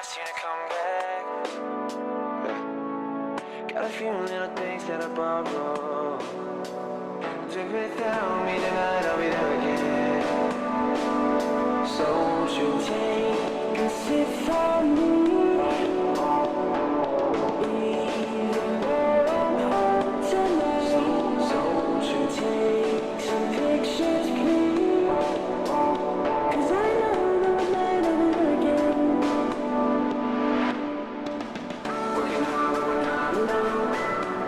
ask you to come back. Got a few little things that I borrow. Do without me tonight, I'll be there again. So won't you take a sip from me? Even though I'm home tonight. So won't you take some pictures, please? 'Cause I know that we'll never again. Working hard, but we're not alone.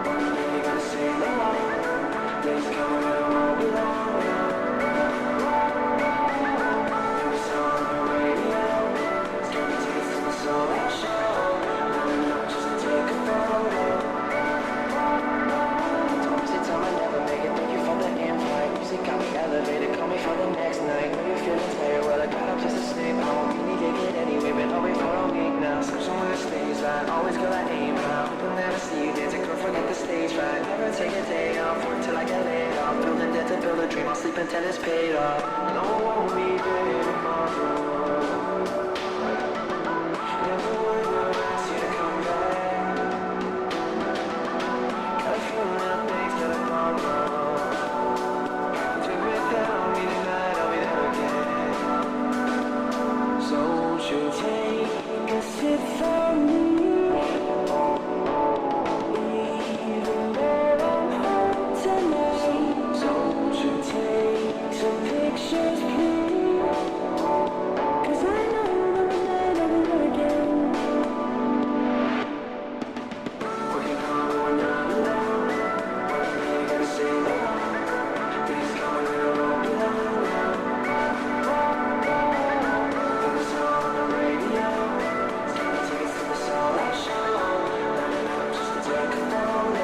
One day you gotta say no. Days coming when it won't be long. New song on the radio. It's got me tasting the soul I show. Running up just to take a photo. Opposite time I never make it. Thank you for the invite. Music got me elevated. Call me for the next night. When you're feeling tired, well I got up just to sleep. I won't be needed it anyway. Been away for a week now. Searching with the stage line. Always girl I aim high. Hoping never see you dance. Girl, forget the stage right. Never take a day off. Work till I get laid off. Building debt to build a dream. I'll sleep until it's paid off. No one won't be there tomorrow. Never would have asked you to come back. Got a few little things that I borrow. Do without me tonight, I'll be there again. So won't you take a sip from me? Even though I'm home tonight. So won't you take some pictures, please? 'Cause I know that we'll never again. Working hard, but we're not alone. One day you gotta say no. Days coming when it won't be long. New song on the radio. It's got me tasting the soul I show. Lining up just to take a photo.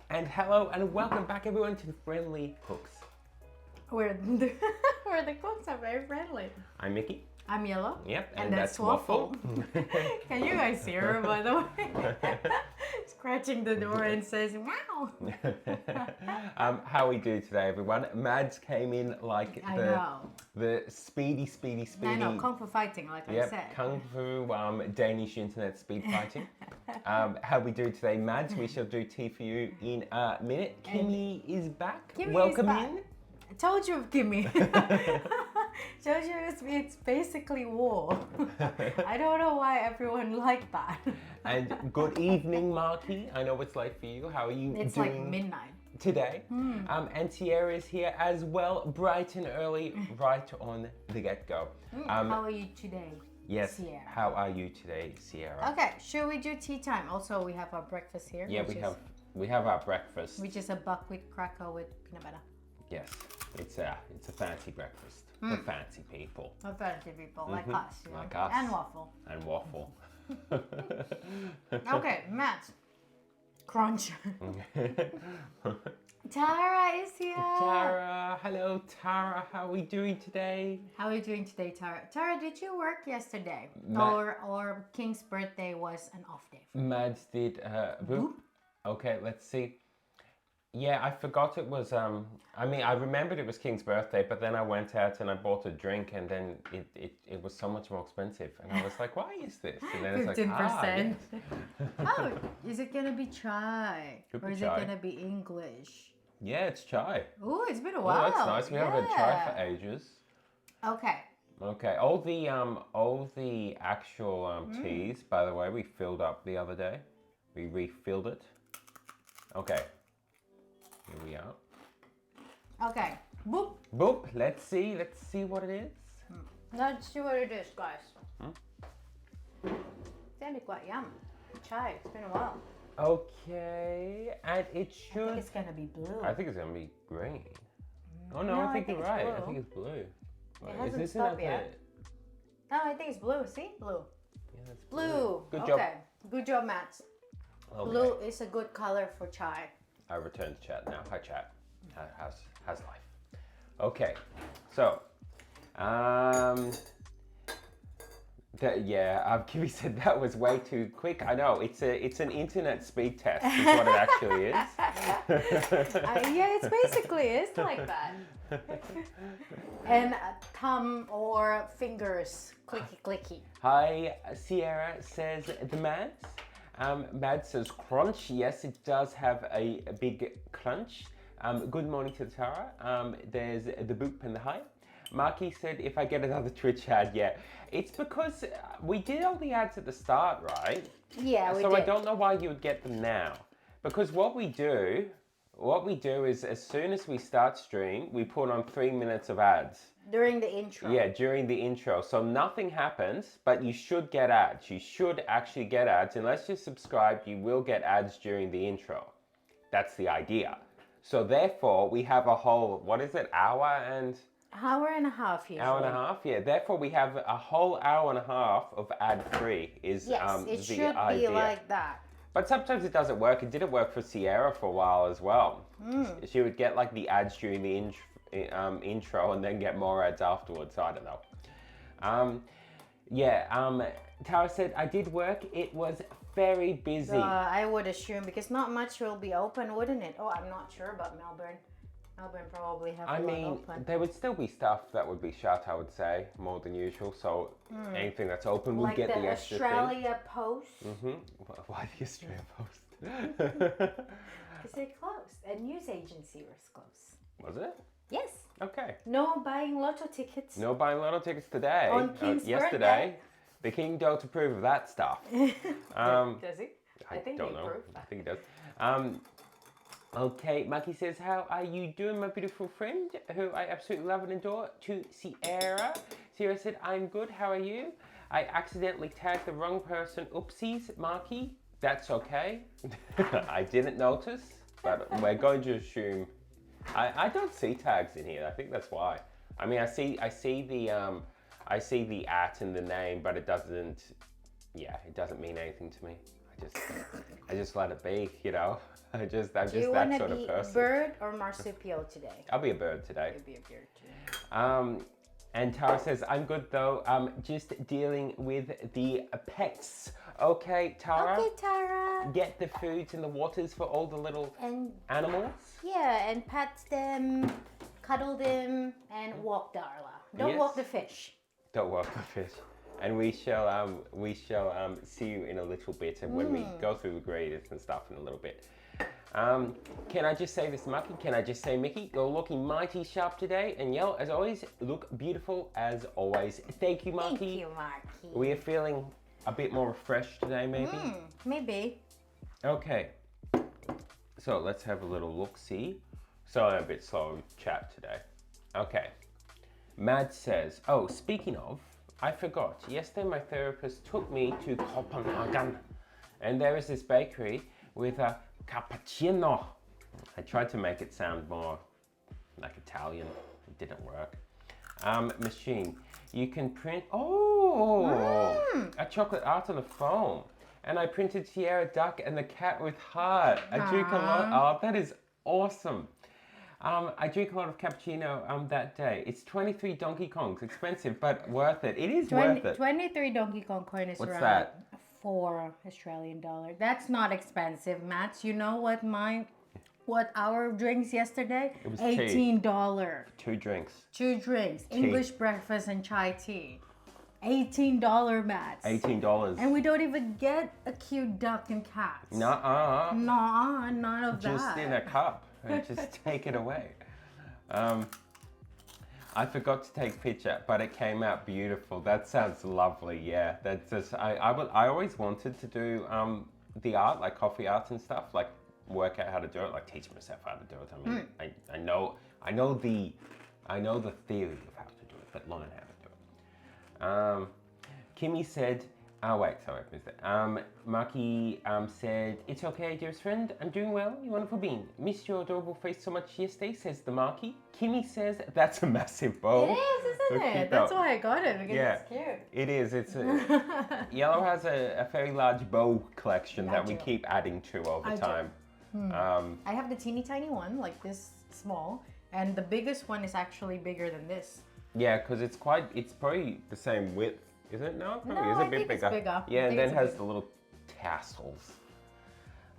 And hello and welcome back everyone to Friendly Cooks. Where the cooks are very friendly. I'm Mickey. I'm Yellow. Yep, And that's Waffle. Can you guys hear her, by the way? Scratching the door and says, wow. How we do today, everyone? Mads came in like the speedy. I know, Kung Fu fighting, like I said. Kung Fu Danish internet speed fighting. How we do today, Mads? We shall do tea for you in a minute. Kimmy is back. Kimmy Welcome is back. in. I told you, Kimmy. Told you it's basically war. I don't know why everyone liked that. And good evening, Marky. I know it's late for you. How are you It's doing? like midnight. Today. And Sierra is here as well, bright and early, right on the get-go. How are you today, Yes, Sierra? how are you today, Sierra? Okay, should we do tea time? Also, we have our breakfast here. Yeah, we have our breakfast. Which is a buckwheat cracker with peanut butter. Yes, it's a fancy breakfast for fancy people. For fancy people like us. You know? Like us. And Waffle. And Waffle. Okay, Matt. Crunch. Tara is here. Tara, hello Tara, how are we doing today? How are you doing today, Tara? Tara, did you work yesterday? Ma- Or King's birthday was an off day? Mads did boop. Okay, let's see. Yeah, I forgot it was. I mean, I remembered it was King's birthday, but then I went out and I bought a drink, and then it was so much more expensive, and I was like, why is this? And then it's like, 15%. yes. Oh, is it gonna be chai? Could Or be is chai. it gonna be English? Yeah, it's chai. Oh, it's been a Oh, while. that's nice. We haven't had chai Yeah. for ages. Okay. Okay, all the actual teas, by the way, we filled up the other day. We refilled it. Okay, here we are. Okay. Boop. Boop. Let's see what it is. Let's see what it is, guys. It's gonna be quite yum. Chai. It's been a while. Okay, and it I think should. it's gonna be blue. I think it's gonna be green. Oh no, No, I think you're it's right. I blue. think it's blue. hasn't stopped yet. No, I think it's blue. See, blue. Yeah, that's Blue. Good okay. job. Good job, Matt. Okay. Blue is a good color for chai. I return to chat now. Hi, chat. How's life? Okay, so, Kiwi said that was way too quick. I know it's an internet speed test, is what it actually is. Yeah, it's basically like that. And thumb or fingers, clicky clicky. Hi, Sierra says the Mads. Mads says crunch. Yes, it does have a big crunch. Good morning to Tara. There's the boop and the hi. Marky said if I get another Twitch ad, yeah. It's because we did all the ads at the start, right? Yeah, we so did. I don't know why you would get them now. Because what we do is as soon as we start stream, we put on 3 minutes of ads. During the intro. Yeah, during the intro. So nothing happens, but you should get ads. You should actually get ads. Unless you're subscribed, you will get ads during the intro. That's the idea. So therefore, we have a whole, what is it, hour and a half usually. Hour and a half, yeah. Therefore, we have a whole hour and a half of ad-free is Yes, it the should idea. be like that. But sometimes it doesn't work. It didn't work for Sierra for a while as well. She would get like the ads during the intro and then get more ads afterwards. So I don't know. Tara said, I did work. It was very busy. I would assume because not much will be open, wouldn't it? Oh, I'm not sure about Melbourne. Melbourne probably have a lot open. There would still be stuff that would be shut, I would say, more than usual. So anything that's open would get the extra Australia Post. Why the Australia Post? Because they closed. A news agency was closed. Was it? Yes. Okay. No buying lotto tickets. No buying lotto tickets today. On King's yesterday. The King don't approve of that stuff. Does he? I think don't he know. approved. I think he does. Okay, Maki says, how are you doing, my beautiful friend, who I absolutely love and adore, to Sierra. Sierra said, I'm good, how are you? I accidentally tagged the wrong person. Oopsies, Maki. That's okay. I didn't notice, but we're going to assume. I don't see tags in here. I think that's why. I mean, I see the at and the name, but it doesn't mean anything to me. I just let it be, you know. I'm just that sort of person. Do you want to be bird or marsupial today? I'll be a bird today. You'll be a bird today. And Tara says, I'm good though. Just dealing with the pets. Okay, Tara. Okay, Tara. Get the foods and the waters for all the little animals. Yeah, and pet them, cuddle them, and walk Darla. Don't walk the fish. Don't walk the fish. And we shall see you in a little bit, and when we go through the graders and stuff in a little bit. Can I just say this, Maki? Can I just say, Mickey, you're looking mighty sharp today, and Yell, as always, look beautiful as always. Thank you, Maki. Thank you, Marky. We are feeling a bit more refreshed today, maybe. Maybe. Okay. So let's have a little look-see. So I'm a bit slow in chat today. Okay. Mad says, oh, speaking of, I forgot. Yesterday my therapist took me to Copenhagen, and there is this bakery with a cappuccino. I tried to make it sound more like Italian. It didn't work. Machine. You can print, a chocolate art on the foam. And I printed Sierra Duck and the cat with heart. I drink a lot. Oh, that is awesome. I drink a lot of cappuccino that day. It's 23 Donkey Kongs. Expensive, but worth it. It is worth it. 23 Donkey Kong coin is What's around that? $4 Australian. That's not expensive, Matt. You know what my what our drinks yesterday? It was $18. 2 drinks. 2 drinks, English breakfast and chai tea. $18, Matt. $18. And we don't even get a cute duck and cat. Nuh-uh. Nah, none of that. Just in a cup. Just take it away. I forgot to take a picture, but it came out beautiful. That sounds lovely. Yeah, that's just. I always wanted to do the art, like coffee art and stuff, like work out how to do it, like teach myself how to do it. I mean, I know the theory of how to do it, but learn how to do it. Kimmy said, oh wait, sorry, I missed it. Maki said, it's okay, dearest friend, I'm doing well, you wonderful being. Missed your adorable face so much yesterday, says the Maki. Kimmy says, that's a massive bowl. It is, isn't it? That's why I got it, because it's cute. It is. Yellow has a very large bow collection that we keep adding to all the time. I have the teeny tiny one, like this small, and the biggest one is actually bigger than this. Yeah, because it's probably the same width, is it? No, it probably is a bit bigger. It's bigger. Yeah, and then has the little tassels.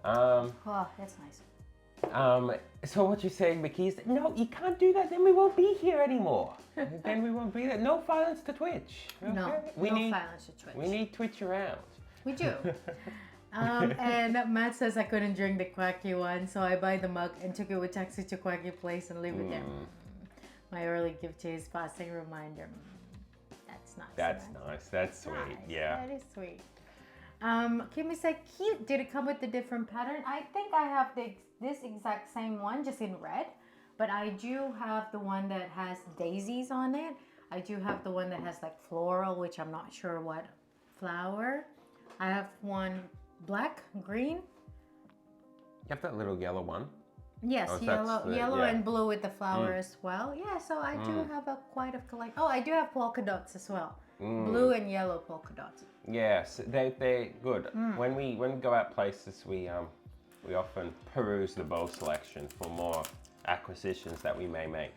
Oh, that's nice. So what you're saying, Mickey, is no, you can't do that. Then we won't be here anymore. Then we won't be there. No violence to Twitch. Okay? No violence to Twitch. We need Twitch around. We do. And Matt says I couldn't drink the quacky one, so I buy the mug and took it with taxi to Quacky Place and leave it there. My early gift to his passing reminder. That's nice. That's nice. That's sweet. Nice. Yeah. That is sweet. Kimmy said, cute. Did it come with a different pattern? I think I have this exact same one, just in red. But I do have the one that has daisies on it. I do have the one that has like floral, which I'm not sure what flower. I have one black, green. You have that little yellow one. Yes, yellow and blue with the flower as well. Yeah, so I do have quite a collection. Oh, I do have polka dots as well. Blue and yellow polka dots. Yes, they're good. When we go out places, we often peruse the bow selection for more acquisitions that we may make.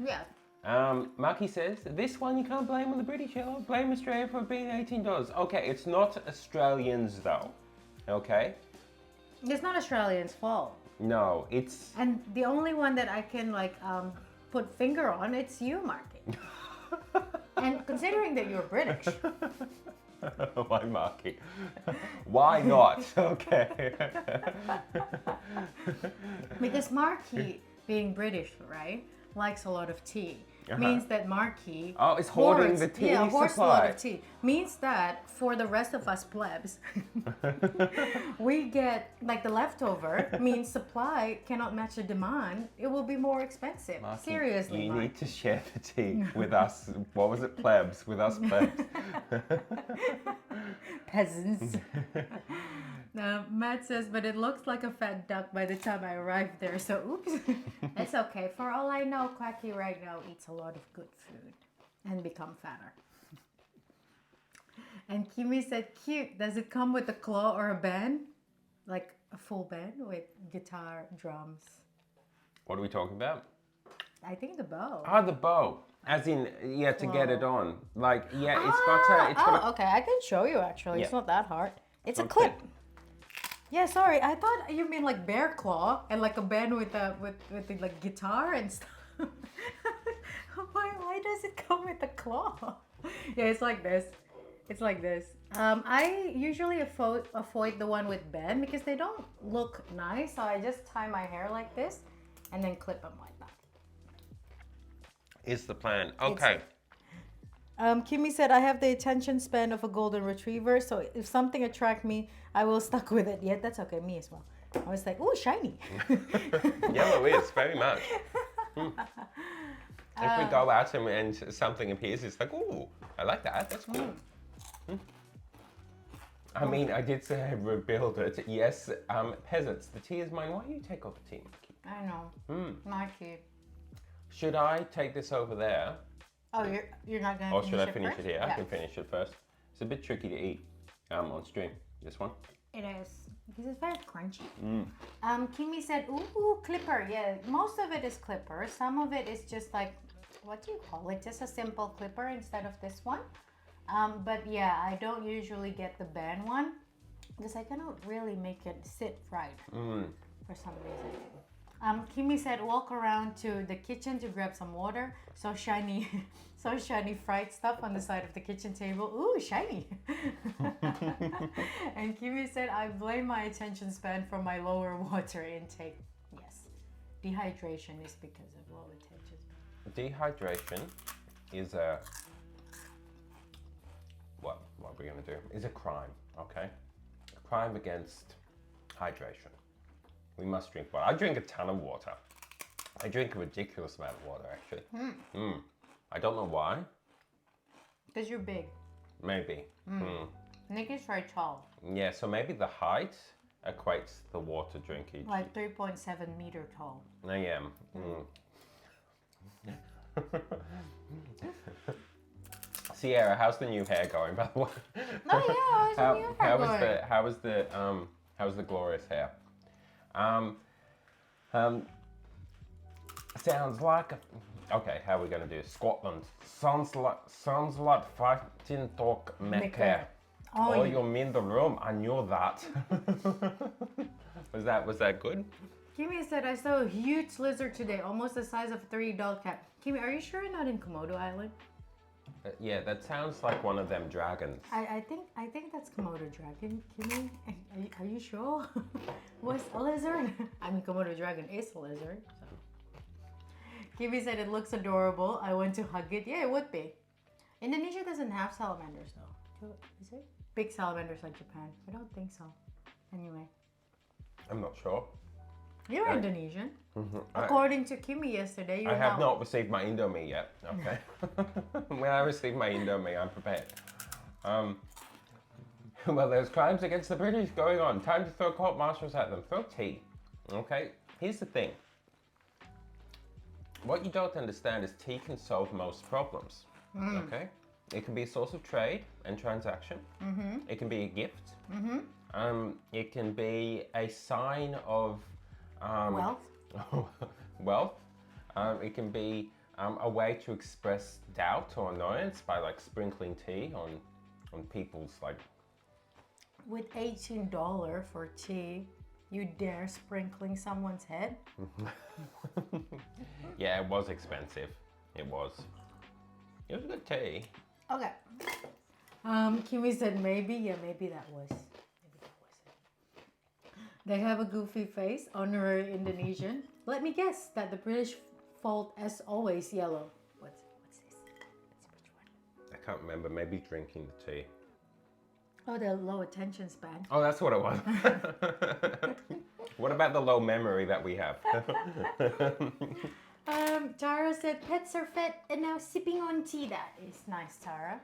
Yeah. Maki says, this one you can't blame on the British, yellow. Blame Australia for being $18. Okay, it's not Australians though. Okay? It's not Australians' fault. No, it's... And the only one that I can like put finger on, it's you, Marky. And considering that you're British. Why Marky? Why not? Okay. Because Marky, being British, right, likes a lot of tea. Means that Marky is hoarding the tea hoards supply. a lot of tea. Means that for the rest of us plebs, we get like the leftover. Means supply cannot match the demand. It will be more expensive. Marky, Seriously, you need to share the tea with us. What was it, plebs? With us plebs. Peasants. Matt says, but it looks like a fat duck by the time I arrive there, so oops. It's okay. For all I know, Quacky right now eats a lot of good food and become fatter. And Kimi said, cute. Does it come with a claw or a band? Like a full band with guitar, drums? What are we talking about? I think the bow. Oh, the bow. As in, yeah, to get it on. Like, yeah, it's got a... Okay, I can show you actually. Yeah. It's not that hard. It's a Okay. clip. Yeah, sorry. I thought you mean like bear claw and like a band with the like guitar and stuff. Why does it come with a claw? Yeah, it's like this. It's like this. I usually avoid the one with band because they don't look nice. So I just tie my hair like this and then clip them like that. Is the plan. Okay. Kimmy said, I have the attention span of a golden retriever, so if something attracts me, I will stuck with it. Yeah, that's okay, me as well. I was like, ooh, shiny. Yellow is, very much. If we go out and something appears, it's like, ooh, I like that, that's cool. I mean, I did say rebuild it. Yes, peasants, the tea is mine. Why do you take off the tea, Mikey? I know. Mikey. Should I take this over there? Oh, you're not going to finish it Or should I finish first? it here? Yeah. I can finish it first. It's a bit tricky to eat on stream, this one. It is. Because it's very crunchy. Kimmy said, ooh, clipper. Yeah, most of it is clipper. Some of it is just like, what do you call it? Just a simple clipper instead of this one. But yeah, I don't usually get the band one because I cannot really make it sit right for some reason. Kimi said, walk around to the kitchen to grab some water. So shiny, so shiny fried stuff on the side of the kitchen table. Ooh, shiny. And Kimi said, I blame my attention span for my lower water intake. Yes, dehydration is because of low attention span. Dehydration is a what are we gonna do? Is a crime, okay? A crime against hydration. We must drink water. I drink a ton of water. I drink a ridiculous amount of water, actually. I don't know why. Because you're big. Maybe. Nick is very tall. Yeah, so maybe the height equates the water drink each. Like 3.7 meter tall. I am. Sierra, how's the new hair going, by the way? Oh yeah, how's the new hair going? How was the glorious hair? Sounds like okay, how are we gonna do Scotland? Sounds like fighting talk Mecca. Oh, Oh, you're in the room. I knew that. Was that good? Kimi said, I saw a huge lizard today, almost the size of a 3-year-old cat. Kimi, are you sure you're not in Komodo Island? Yeah, that sounds like one of them dragons. I think that's Komodo dragon. Kimi, are you sure? Was a lizard? I mean, Komodo dragon is a lizard. So. Kimi said it looks adorable. I want to hug it. Yeah, it would be. Indonesia doesn't have salamanders though. Is it? Big salamanders like Japan. I don't think so. Anyway. I'm not sure. You're Indonesian. According to Kimi yesterday, you I have not received my Indomie yet. Okay. When I receive my Indomie, I'm prepared. Well, there's crimes against the British going on. Time to throw court martials at them. Throw tea. Okay. Here's the thing. What you don't understand is tea can solve most problems. Okay. It can be a source of trade and transaction. It can be a gift. It can be a sign of wealth. wealth. It can be a way to express doubt or annoyance by like sprinkling tea on people's like. With $18 for tea, you dare sprinkling someone's head? Yeah, it was expensive. It was. It was good tea. Okay. Kimi said maybe. Yeah, maybe that was it. They have a goofy face, honorary Indonesian. Let me guess that the British fault as always yellow. What's this? Which one? I can't remember. Maybe drinking the tea. Oh, the low attention span. Oh, that's what it was. What about the low memory that we have? Tara said pets are fed and now sipping on tea. That is nice, Tara.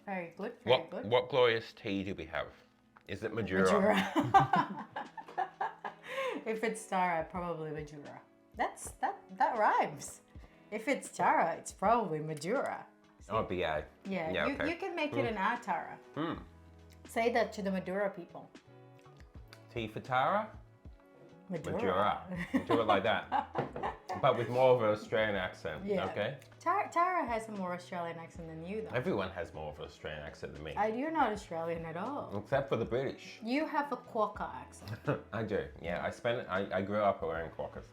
Very good. Very good. What glorious tea do we have? Is it Madura? Madura. If it's Tara, probably Madura. That rhymes. If it's Tara, it's probably Madura. Oh, BA. Yeah, okay. you can make it an A, Tara. Say that to the Madura people. Tea for Tara? Madura. Do it like that. But with more of an Australian accent, Yeah. okay? Tara has a more Australian accent than you, though. Everyone has more of an Australian accent than me. You're not Australian at all. Except for the British. You have a Quokka accent. I do, yeah. I grew up wearing quokkas.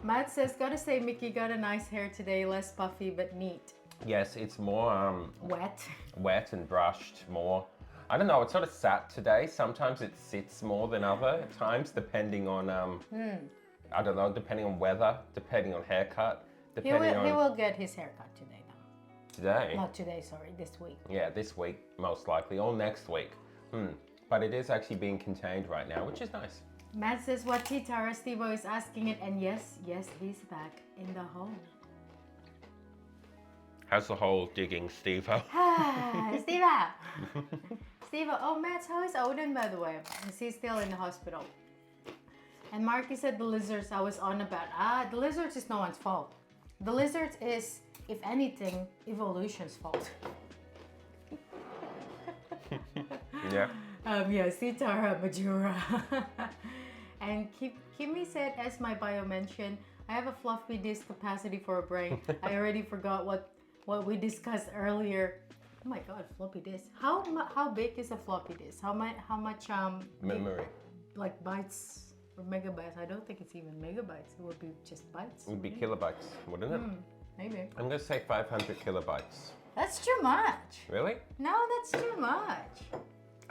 Matt says, gotta say, Mickey got a nice hair today, less puffy but neat. Yes, it's more Wet. wet and brushed more. I don't know, it's sort of sat today. Sometimes it sits more than other times, depending on, I don't know, depending on weather, depending on haircut, He depending on... will get his haircut today, though. Today? Not today, sorry, this week. Yeah, this week, most likely, or next week. But it is actually being contained right now, which is nice. Matt says, what tea, Tara? Steve-O is asking it, and yes, he's back in the hole. How's the hole digging, Steve-O? Steve-O! Steve-O, oh, Matt, how is Odin, by the way? Is he still in the hospital? And Marky said the lizards I was on about. The lizards is no one's fault. The lizards is, if anything, evolution's fault. Yeah. Yeah, see Tara Majura. And Kimi said, as my bio mentioned, I have a floppy disk capacity for a brain. I already forgot what we discussed earlier. Oh my god, floppy disk. How big is a floppy disk? How much Memory. like bytes Or megabytes. I don't think it's even megabytes. It would be just bytes. It would be kilobytes, wouldn't it? Maybe. I'm going to say 500 kilobytes. That's too much. Really? No, that's too much.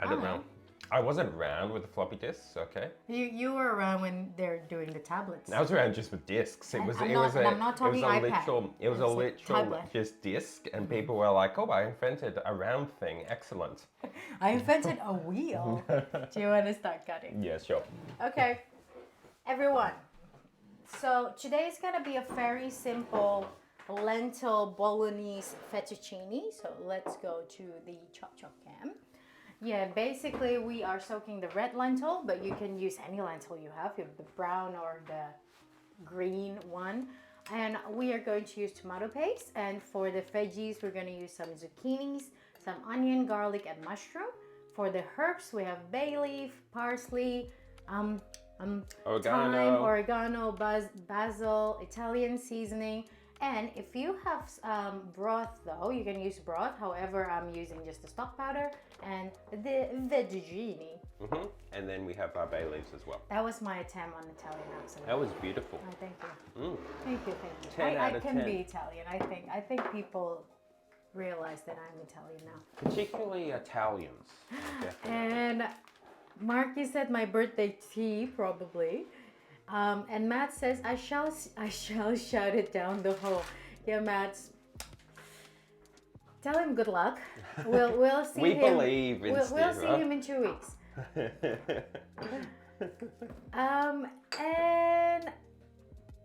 I don't know. I wasn't around with the floppy disks, okay? You were around when they're doing the tablets. I was around just with discs. I'm not talking iPad. It was a It's a literal tablet. just disc, and people were like, "Oh, I invented a round thing. Excellent." I invented a wheel. Do you want to start cutting? Yeah, sure. Okay, everyone. So today is gonna be a very simple lentil bolognese fettuccine. So let's go to the chop cam. Yeah, basically we are soaking the red lentil, but you can use any lentil you have the brown or the green one. And we are going to use tomato paste. And for the veggies, we're going to use some zucchinis, some onion, garlic, and mushroom. For the herbs, we have bay leaf, parsley, thyme, oregano, basil, Italian seasoning. And if you have broth though, you can use broth. However, I'm using just the stock powder and the fettuccine. And then we have our bay leaves as well. That was my attempt on Italian accent. That was beautiful. Oh, thank you. Thank you. 10 out I of can 10. be Italian. I think people realize that I'm Italian now. Particularly Italians. Definitely. And Marky said my birthday tea probably. And Matt says I shall shout it down the hall. Yeah, Matt. Tell him good luck. We'll see We him. believe in We'll Steve, see huh? him in 2 weeks. And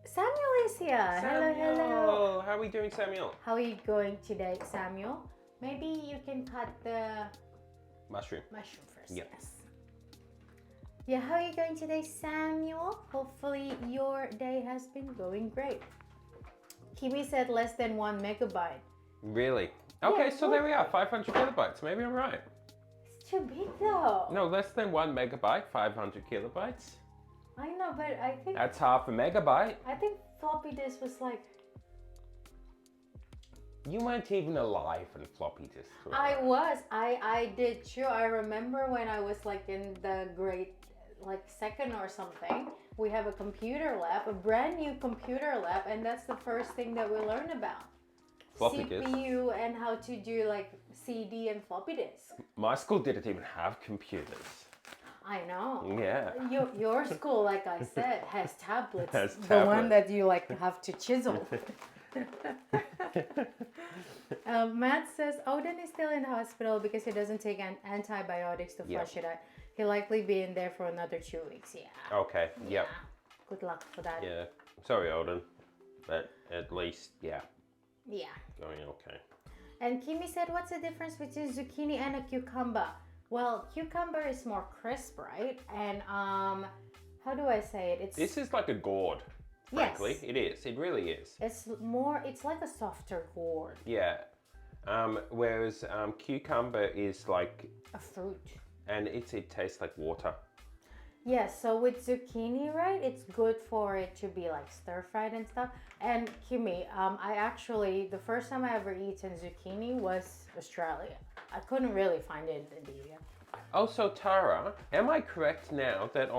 Samuel is here. Samuel. Hello. How are we doing, Samuel? How are you going today, Samuel? Maybe you can cut the Mushroom. mushroom first. Yep. Yes. Yeah, how are you going today, Samuel? Hopefully your day has been going great. Kimi said less than 1 megabyte. Really? Okay, Yeah, so there we are, 500 kilobytes. Maybe I'm right. It's too big though. No, less than 1 megabyte, 500 kilobytes. I know, but I think That's half a megabyte. floppy disk was like. You weren't even alive when floppy disks were I around. was. I did too. I remember when I was like in the grade second or something. We have a computer lab, a brand new computer lab, and that's the first thing that we learned about. Floppy disk. CPU and how to do like CD and floppy disk. My school didn't even have computers. I know. Yeah. Your school, like I said, has tablets. Has The one tablets. that you like have to chisel. Matt says Odin is still in the hospital because he doesn't take antibiotics to Yep. flush it out. He'll likely be in there for another 2 weeks. Yeah. Okay, yep. Good luck for that. Yeah. Sorry, Alden. But at least, yeah, Yeah. going okay. And Kimi said, what's the difference between zucchini and a cucumber? Well, cucumber is more crisp, right? And how do I say it? This is like a gourd, frankly. Yes. It is. It really is. It's like a softer gourd. Yeah. Whereas cucumber is like, A fruit. and it tastes like water. Yeah, so with zucchini, right, it's good for it to be like stir-fried and stuff. And Kimi, I actually, the first time I ever eaten zucchini was Australia. I couldn't really find it in India. Also, Tara, am I correct now that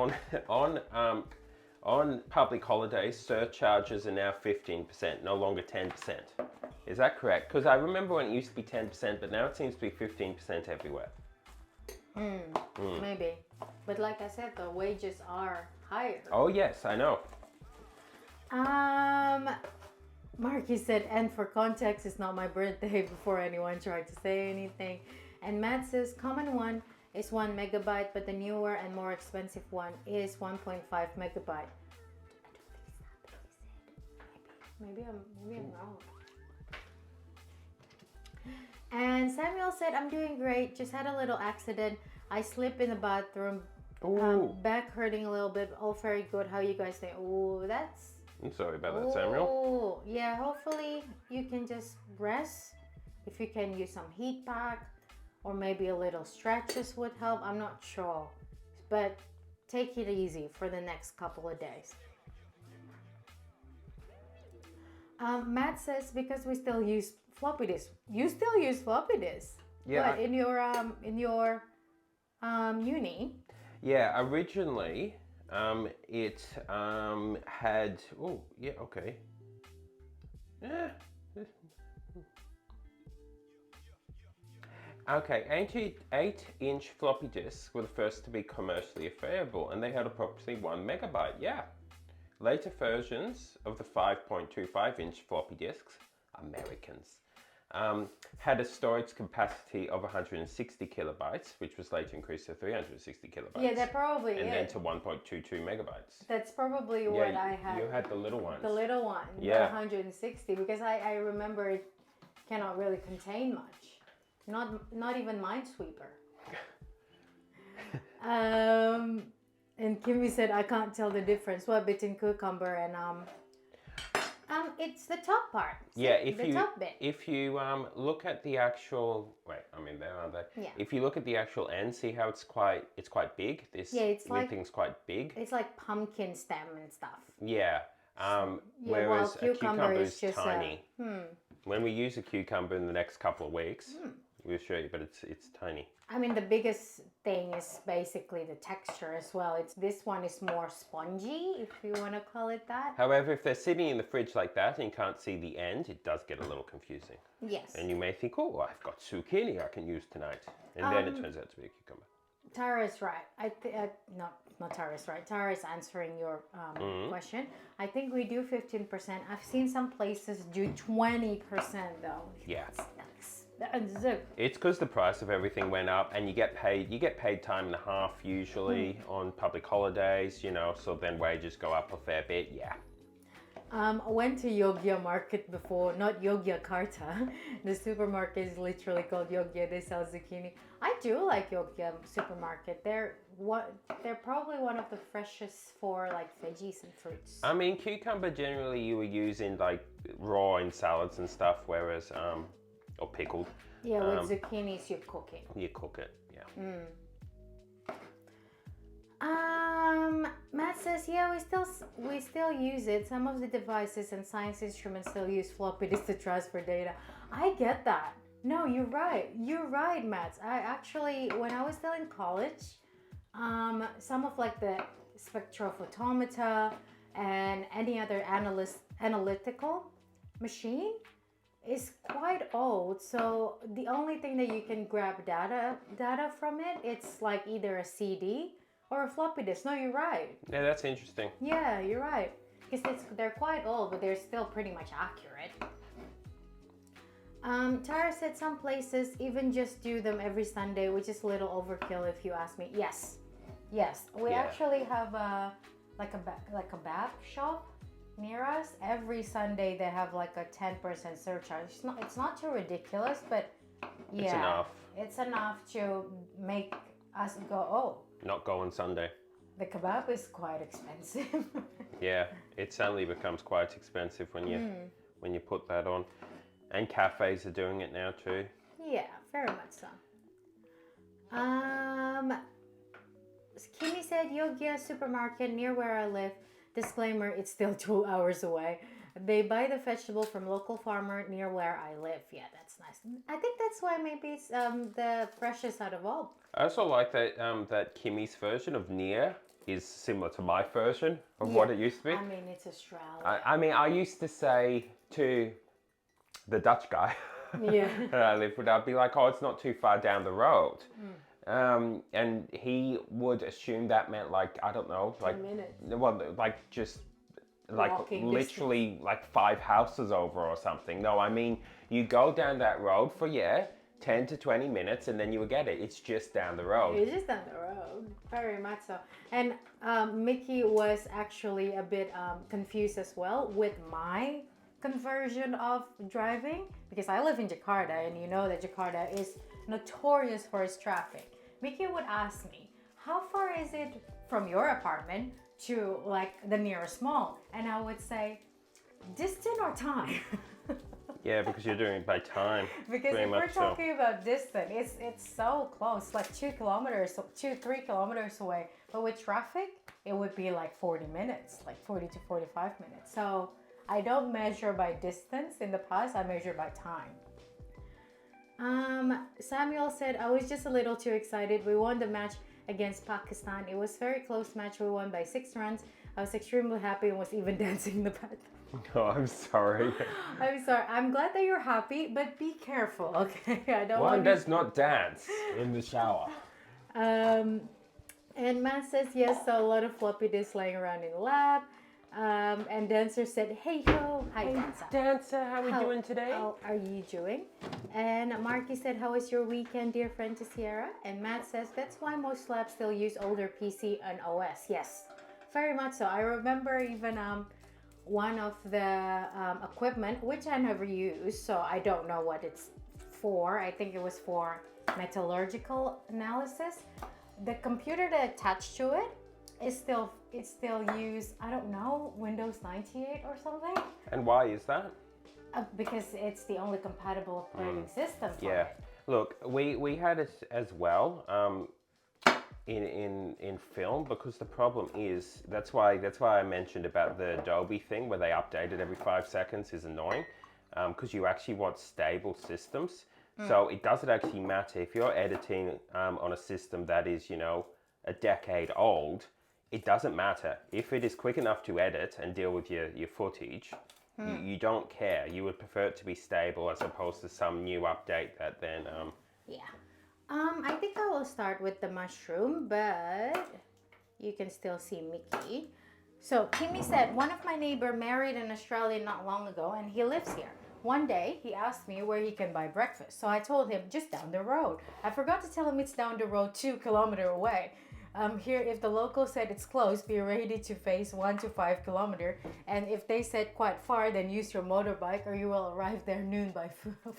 on public holidays, surcharges are now 15%, no longer 10%? Is that correct? Because I remember when it used to be 10%, but now it seems to be 15% everywhere. Maybe. But like I said, the wages are higher. Oh yes, I know. Marky said, and for context, it's not my birthday before anyone tried to say anything. And Matt says, common one is 1 megabyte, but the newer and more expensive one is 1.5 megabyte. Maybe I'm wrong. And Samuel said, I'm doing great. Just had a little accident. I slipped in the bathroom. Back hurting a little bit. All very good. How you guys think? Oh, that's... I'm sorry about that, Samuel. Oh, yeah. Hopefully you can just rest. If you can use some heat pack or maybe a little stretches would help. I'm not sure. But take it easy for the next couple of days. Matt says, because we still use floppy disk. You still use floppy disk? Yeah. What, in your uni? Yeah, originally It had, oh, yeah, okay. Yeah. Okay, 8-inch floppy disks were the first to be commercially available, and they had approximately 1 megabyte. Yeah. Later versions of the 5.25-inch floppy disks, Americans, had a storage capacity of 160 kilobytes, which was later increased to 360 kilobytes. Yeah, that probably and is. then to 1.22 megabytes. That's probably what I had. You had the little ones. The little one, Yeah. the 160, because I remember it cannot really contain much. Not even Minesweeper. And Kimmy said I can't tell the difference. What between cucumber and it's the top part. Yeah, top bit. if you look at the actual there aren't they? Yeah. If you look at the actual end, see how it's quite big. This thing's quite big. It's like pumpkin stem and stuff. Yeah. Whereas a cucumber is just tiny. When we use a cucumber in the next couple of weeks, we'll show you, but it's tiny. I mean, the biggest thing is basically the texture as well. This one is more spongy, if you want to call it that. However, if they're sitting in the fridge like that and you can't see the end, it does get a little confusing. Yes. And you may think, oh, I've got zucchini I can use tonight. And then it turns out to be a cucumber. Tara's right. Not Tara's right. Tara's answering your question. I think we do 15%. I've seen some places do 20% though. Yeah. That's It's because the price of everything went up, and you get paid time and a half usually on public holidays, so then wages go up a fair bit. Yeah. I went to Yogya Market before, not Yogyakarta. The supermarket is literally called Yogya. They sell zucchini. I do like Yogya supermarket. They're probably one of the freshest for like veggies and fruits. I mean, cucumber generally you were using like raw in salads and stuff, whereas or pickled. Yeah, with zucchinis you cook it. You cook it, yeah. Matt says, yeah, we still use it. Some of the devices and science instruments still use floppy disk to transfer data. I get that. No, you're right. You're right, Matt. I actually, when I was still in college, some of like the spectrophotometer and any other analytical machine is quite old. So the only thing that you can grab data from it, it's like either a CD or a floppy disk. No, you're right. Yeah, that's interesting. Yeah, you're right. Because they're quite old, but they're still pretty much accurate. Tara said some places even just do them every Sunday, which is a little overkill if you ask me. Yes. We actually have a bab shop near us. Every Sunday they have like a 10% surcharge. It's not too ridiculous, but yeah, It's enough. It's enough to make us go, oh, Not go on Sunday. the kebab is quite expensive. Yeah, it suddenly becomes quite expensive when you put that on. And cafes are doing it now too. Yeah, very much so. Kimmy said Yogya supermarket near where I live. Disclaimer, it's still 2 hours away. They buy the vegetable from local farmer near where I live. Yeah, that's nice. I think that's why maybe it's the freshest out of all. I also like that that Kimmy's version of near is similar to my version of what it used to be. I mean, it's Australia. I used to say to the Dutch guy Yeah. that I lived with, I'd be like, oh, it's not too far down the road. And he would assume that meant like, I don't know, like 10 minutes. Well, like just like Walking literally like 5 houses over or something. No, I mean, you go down that road for 10 to 20 minutes and then you will get it. It's just down the road. It's just down the road, very much so. And Mickey was actually a bit confused as well with my conversion of driving, because I live in Jakarta and you know that Jakarta is notorious for its traffic. Mickey would ask me, how far is it from your apartment to like the nearest mall? And I would say, distance or time? Yeah, because you're doing it by time. Because very if we're much so. talking about distance, it's so close, like 3 kilometers away. But with traffic, it would be like 40 minutes, like 40 to 45 minutes. So I don't measure by distance in the past, I measure by time. Samuel said, I was just a little too excited. We won the match against Pakistan. It was very close match. We won by 6 runs. I was extremely happy and was even dancing in the bathroom. Oh, I'm sorry. I'm sorry. I'm glad that you're happy, but be careful, okay? I don't One want does not dance in the shower. And Matt says yes, so a lot of floppy disks lying around in the lab. And Dancer said, hey ho, hi Dancer. Dancer, how are we doing today? How are you doing? And Marky said, how was your weekend, dear friend to Sierra? And Matt says, that's why most labs still use older PC and OS. Yes, very much so. I remember even one of the equipment, which I never used, so I don't know what it's for. I think it was for metallurgical analysis. The computer that attached to it is still use, I don't know, Windows 98 or something. And why is that? Because it's the only compatible operating system for Yeah. it. Look, we had it as well in film, because the problem is that's why I mentioned about the Adobe thing where they update it every 5 seconds is annoying, because you actually want stable systems. So it doesn't actually matter if you're editing on a system that is, you know, a decade old. It doesn't matter. If it is quick enough to edit and deal with your footage, you don't care. You would prefer it to be stable as opposed to some new update that then... Yeah. I think I will start with the mushroom, but you can still see Mickey. So Kimmy said, one of my neighbor married an Australian not long ago and he lives here. One day, he asked me where he can buy breakfast. So I told him, just down the road. I forgot to tell him it's down the road 2 kilometers away. Here, if the local said it's close, be ready to face 1 to 5 kilometers. And if they said quite far, then use your motorbike or you will arrive there noon by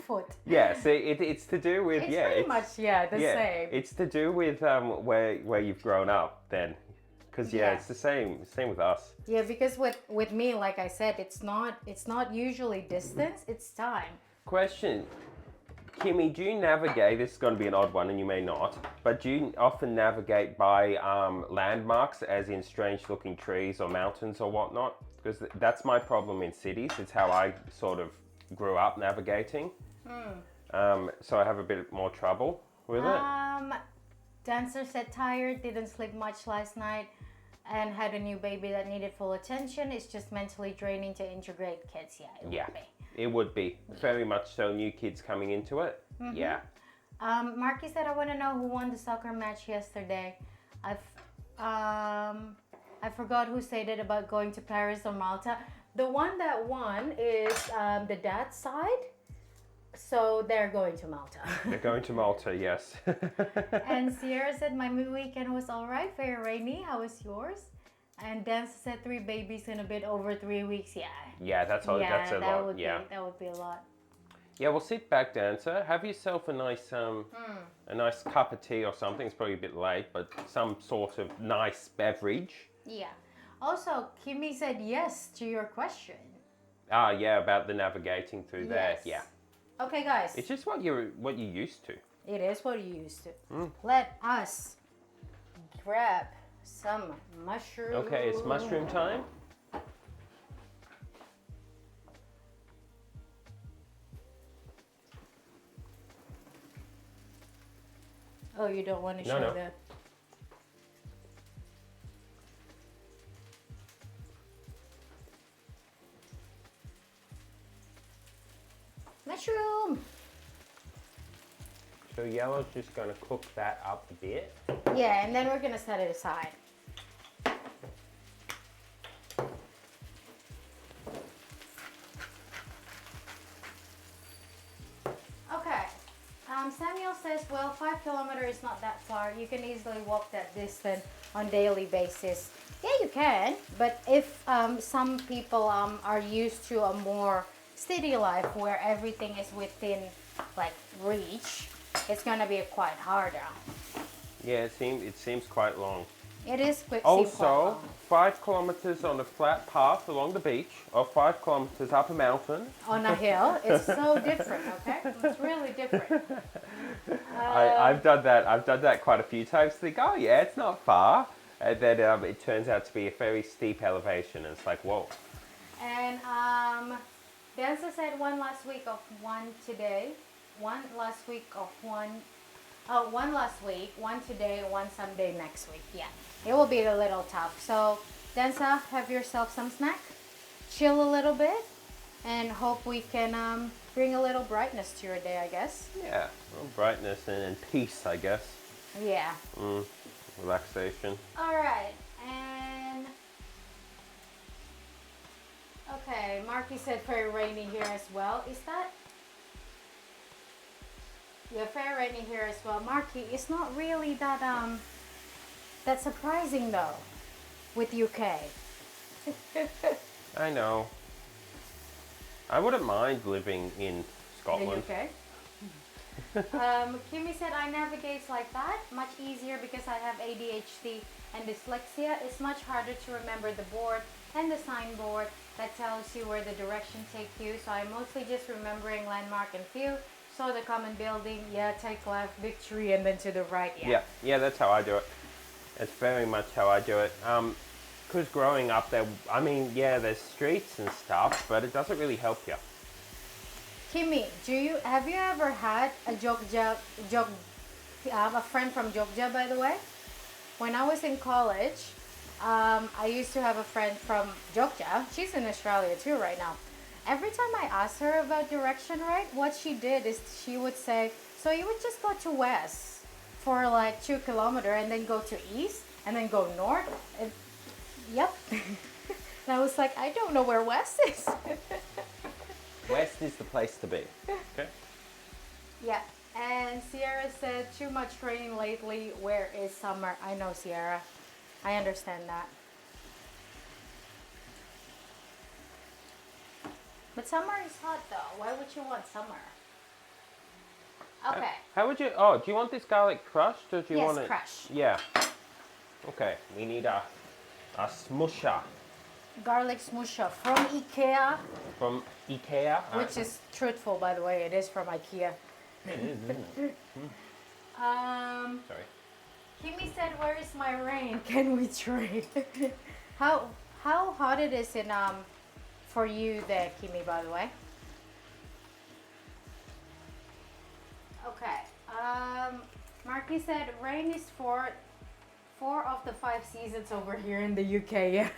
foot. Yeah, see, it's to do with... It's pretty much, the same. It's to do with where you've grown up then. Because it's the same with us. Yeah, because with me, like I said, it's not usually distance, it's time. Question, Kimmy, do you navigate? This is going to be an odd one, and you may not. But do you often navigate by landmarks, as in strange-looking trees or mountains or whatnot? Because that's my problem in cities. It's how I sort of grew up navigating. So I have a bit more trouble with it. Dancer said tired, didn't sleep much last night, and had a new baby that needed full attention. It's just mentally draining to integrate kids. Yeah, it would be. It would be. Very much so. New kids coming into it. Yeah. Marky said, I want to know who won the soccer match yesterday. I forgot who said it about going to Paris or Malta. The one that won is the dad's side. So they're going to Malta. They're going to Malta, yes. And Sierra said, my weekend was all right, very rainy. How was yours? And Dance said 3 babies in a bit over 3 weeks. Yeah, that's a lot. That would be a lot. Yeah, well, sit back, Dancer. Have yourself a nice cup of tea or something. It's probably a bit late, but some sort of nice beverage. Yeah. Also, Kimmy said yes to your question. Yeah, about the navigating through there. Yeah. Okay, guys. It's just what you're used to. It is what you used to. Let us grab some mushrooms. Okay, it's mushroom time. Oh, you don't want to show that? Mushroom! So yellow's just going to cook that up a bit. Yeah, and then we're going to set it aside. Okay. Samuel says, well, 5 kilometers is not that far. You can easily walk that distance on daily basis. Yeah, you can. But if some people are used to a more city life where everything is within like reach, it's gonna be quite harder. Yeah, it seems quite long. It is quick. Also, 5 kilometers on a flat path along the beach, or 5 kilometers up a mountain. On a hill, it's so different. Okay, it's really different. I've done that quite a few times. Think, oh yeah, it's not far, and then it turns out to be a very steep elevation, and it's like, whoa. And Danza said 1 last week of 1 today, 1 last week of 1 Oh, one last week, one today, one someday next week. Yeah, it will be a little tough. So, Densa, have yourself some snack, chill a little bit, and hope we can bring a little brightness to your day, I guess. Yeah, well, brightness and peace, I guess. Yeah. Relaxation. All right, and okay, Marky said very rainy here as well. Is that? Yeah, very rainy here as well. Marky, it's not really that surprising though, with UK. I know. I wouldn't mind living in The Scotland. UK. Kimmy said I navigate like that much easier because I have ADHD and dyslexia. It's much harder to remember the board and the signboard that tells you where the direction take you. So I'm mostly just remembering landmark and view. So the common building, yeah, take left, big tree, and then to the right. Yeah, that's how I do it. It's very much how I do it. Because growing up there, I mean, yeah, there's streets and stuff, but it doesn't really help you. Kimmy, have you ever had a a friend from Jogja, by the way? When I was in college, I used to have a friend from Jogja. She's in Australia too right now. Every time I asked her about direction, right, what she did is she would say, so you would just go to west for like 2 kilometers and then go to east and then go north. And, yep. And I was like, I don't know where west is. West is the place to be. Okay. Yeah. And Sierra said, too much rain lately. Where is summer? I know, Sierra. I understand that. But summer is hot though. Why would you want summer? Okay. How would you? Oh, do you want this garlic crushed or do you Yes, want it? crushed. Yeah. Okay. We need a smusher Garlic smoosher from IKEA, from IKEA. which is truthful, by the way. It is from IKEA. It is, isn't it? Sorry. Kimmy said, "Where is my rain? Can we trade?" how hot it is in for you there, Kimmy, by the way. Okay. Marky said rain is four of the 5 seasons over here in the UK. Yeah.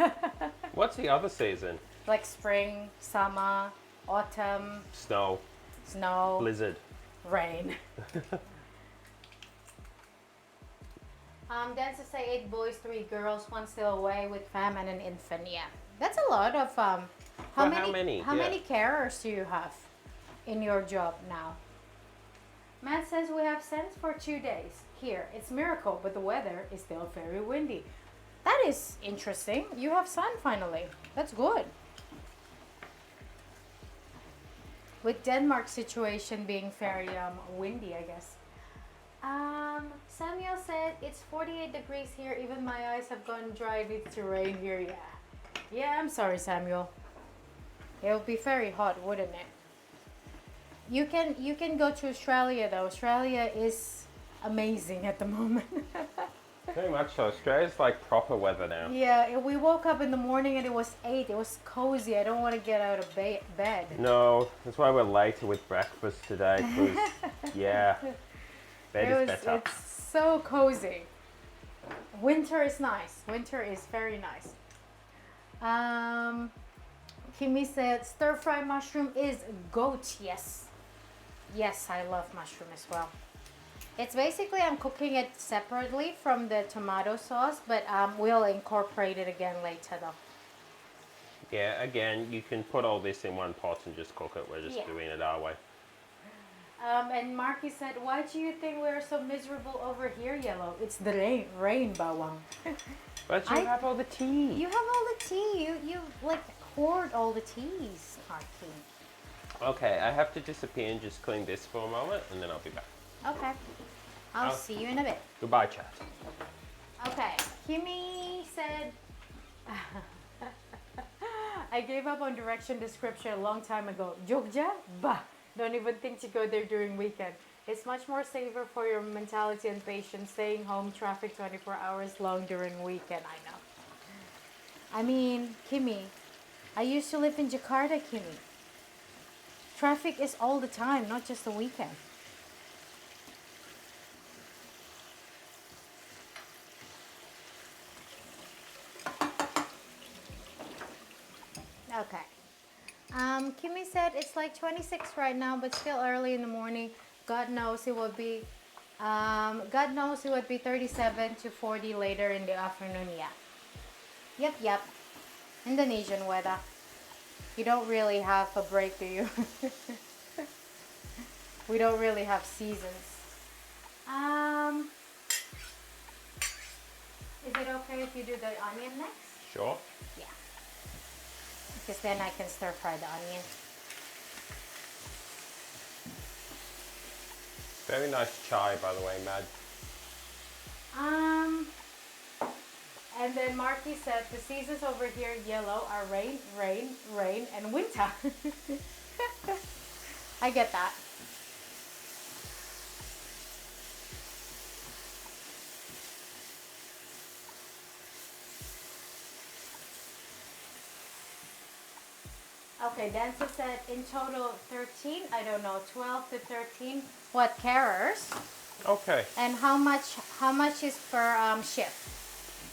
What's the other season? Like spring, summer, autumn, Snow, snow, blizzard. rain. Dancer say 8 boys, 3 girls, 1 still away with fam and an infant. Yeah, that's a lot of how many? How Yeah. many carers do you have in your job now? Matt says we have sense for 2 days. Here, it's miracle, but the weather is still very windy. That is interesting. You have sun finally. That's good. With Denmark's situation being very windy, I guess. Samuel said it's 48 degrees here. Even my eyes have gone dry. It needs to rain here. Yeah. Yeah, I'm sorry, Samuel. It would be very hot, wouldn't it? You can go to Australia though. Australia is amazing at the moment. Very much so. Australia's like proper weather now. Yeah, we woke up in the morning and it was 8. It was cozy. I don't want to get out of bed. No, that's why we're later with breakfast today. Because yeah, bed is better. It's so cozy. Winter is nice. Winter is very nice. Kimmy said stir fry mushroom is goat. Yes. Yes, I love mushroom as well. It's basically I'm cooking it separately from the tomato sauce, but we'll incorporate it again later though. Yeah, again, you can put all this in one pot and just cook it. We're just doing it our way. And Marky said, why do you think we're so miserable over here, Yellow? It's the rain, Bawang. But you have all the tea. You have all the tea. You like hoard all the teas, Marky. Okay, I have to disappear and just clean this for a moment, and then I'll be back. Okay. I'll see you in a bit. Goodbye, chat. Okay. Kimmy said, I gave up on direction description a long time ago. Jogja? Bah. Don't even think to go there during weekend. It's much more safer for your mentality and patience. Staying home, traffic 24 hours long during weekend. I know. I mean, Kimmy, I used to live in Jakarta, Kimmy. Traffic is all the time, not just the weekend. Kimmy said it's like 26 right now, but still early in the morning. God knows it would be, God knows it would be 37 to 40 later in the afternoon. Yeah. Yep. Indonesian weather. You don't really have a break, do you? We don't really have seasons. Is it okay if you do the onion next? Sure. Yeah. Because then I can stir fry the onion. Very nice chai, by the way, Mad. And then Marky said the seasons over here yellow are rain, and winter. I get that. Okay, Dancer said in total 13, I don't know, 12 to 13 what carers. Okay. And how much is per shift?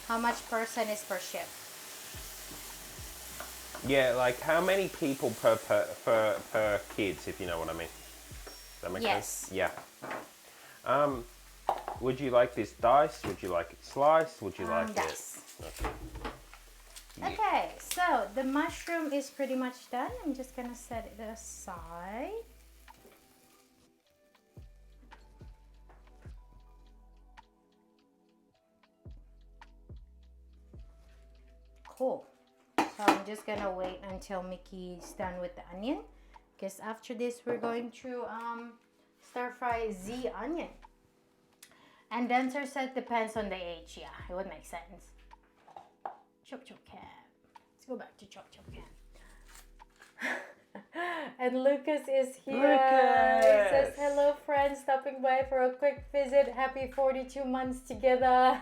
How much person is per shift? Yeah, like how many people per kids, if you know what I mean. Does that make sense? Yeah. Would you like this diced? Would you like it sliced? Would you like Diced. it? Okay. Yeah. Okay, so the mushroom is pretty much done. I'm just gonna set it aside. Cool. So I'm just gonna wait until Mickey's done with the onion, because after this we're going to stir fry the onion. And Dancer said depends on the age. Yeah, it would make sense. Chop chop cat. Let's go back to chop chop cat. And Lucas is here. Lucas! He says, hello friends, stopping by for a quick visit. Happy 42 months together.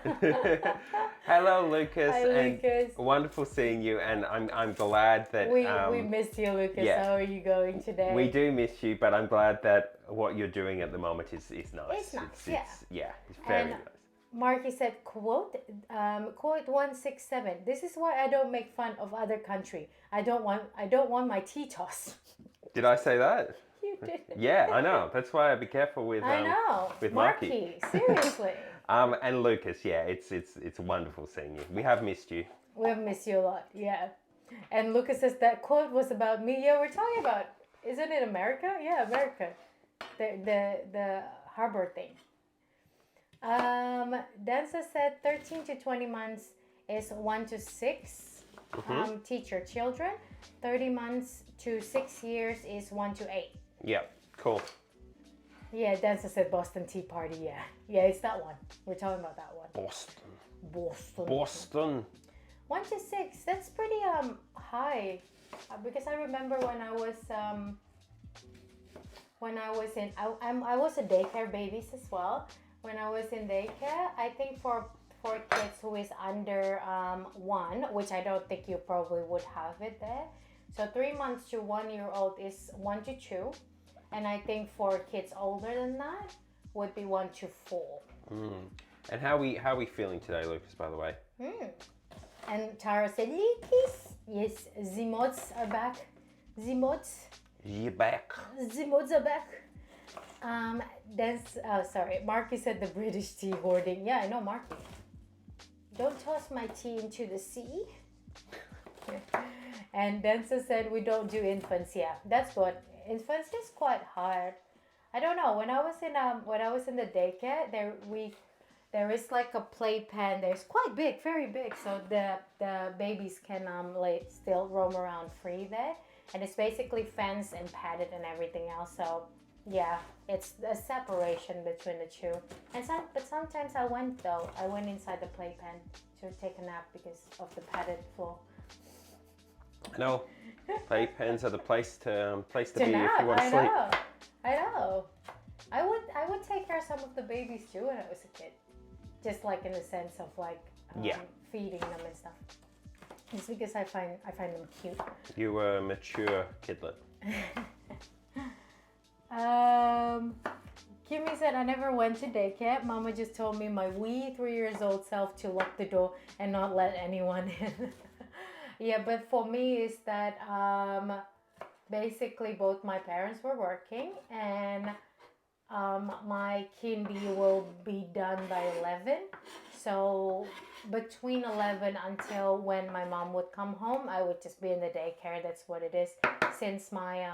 Hello, Lucas. Hi, and Lucas. wonderful seeing you, and I'm glad that We missed you, Lucas. yeah. How are you going today? we do miss you, but I'm glad that what you're doing at the moment is nice. It's nice, yeah. It's very And nice. Marky said, quote 167. This is why I don't make fun of other country. I don't want my tea tossed. Did I say that? You did. Yeah, I know. That's why I be careful with I know. with Marky. Seriously. And Lucas, yeah, it's wonderful seeing you. We have missed you. We've missed you a lot, yeah. And Lucas says that quote was about me. Yeah, we're talking about, isn't it America? Yeah, America. The harbor thing. Danza said 13 to 20 months is 1 to 6. Teach your children. 30 months to 6 years is 1 to 8. Yeah, cool. Yeah, Danza said Boston Tea Party. Yeah, it's that one. We're talking about that one. Boston. 1 to 6. That's pretty high, because I remember when I was I was a daycare babies as well. When I was in daycare, I think for kids who is under 1, which I don't think you probably would have it there. So 3 months to 1 year old is 1 to 2, and I think for kids older than that would be 1 to 4. And how are we feeling today, Lucas? By the way. And Tara said, Lucas, yes, the mods are back. The mods. You back? The mods are back. Marky said the British tea hoarding. Yeah, I know, Marky. Don't toss my tea into the sea. And Densa said we don't do infants. Yeah, that's good. Infants is quite hard. I don't know. When I was in the daycare, there is like a playpen. There's quite big, very big, so the babies can still roam around free there. And it's basically fenced and padded and everything else. So yeah, it's a separation between the two. But sometimes I went inside the playpen to take a nap because of the padded floor. No, playpens are the place to be if you want to I sleep. know. I know. I would take care of some of the babies too when I was a kid, just like in the sense of like feeding them and stuff. It's because I find them cute. You were a mature kidlet. Kimmy said, I never went to daycare. Mama just told me my wee 3 years old self to lock the door and not let anyone in. Yeah, but for me is that basically both my parents were working, and my kindy will be done by 11. So between 11 until when my mom would come home, I would just be in the daycare. That's what it is. Since my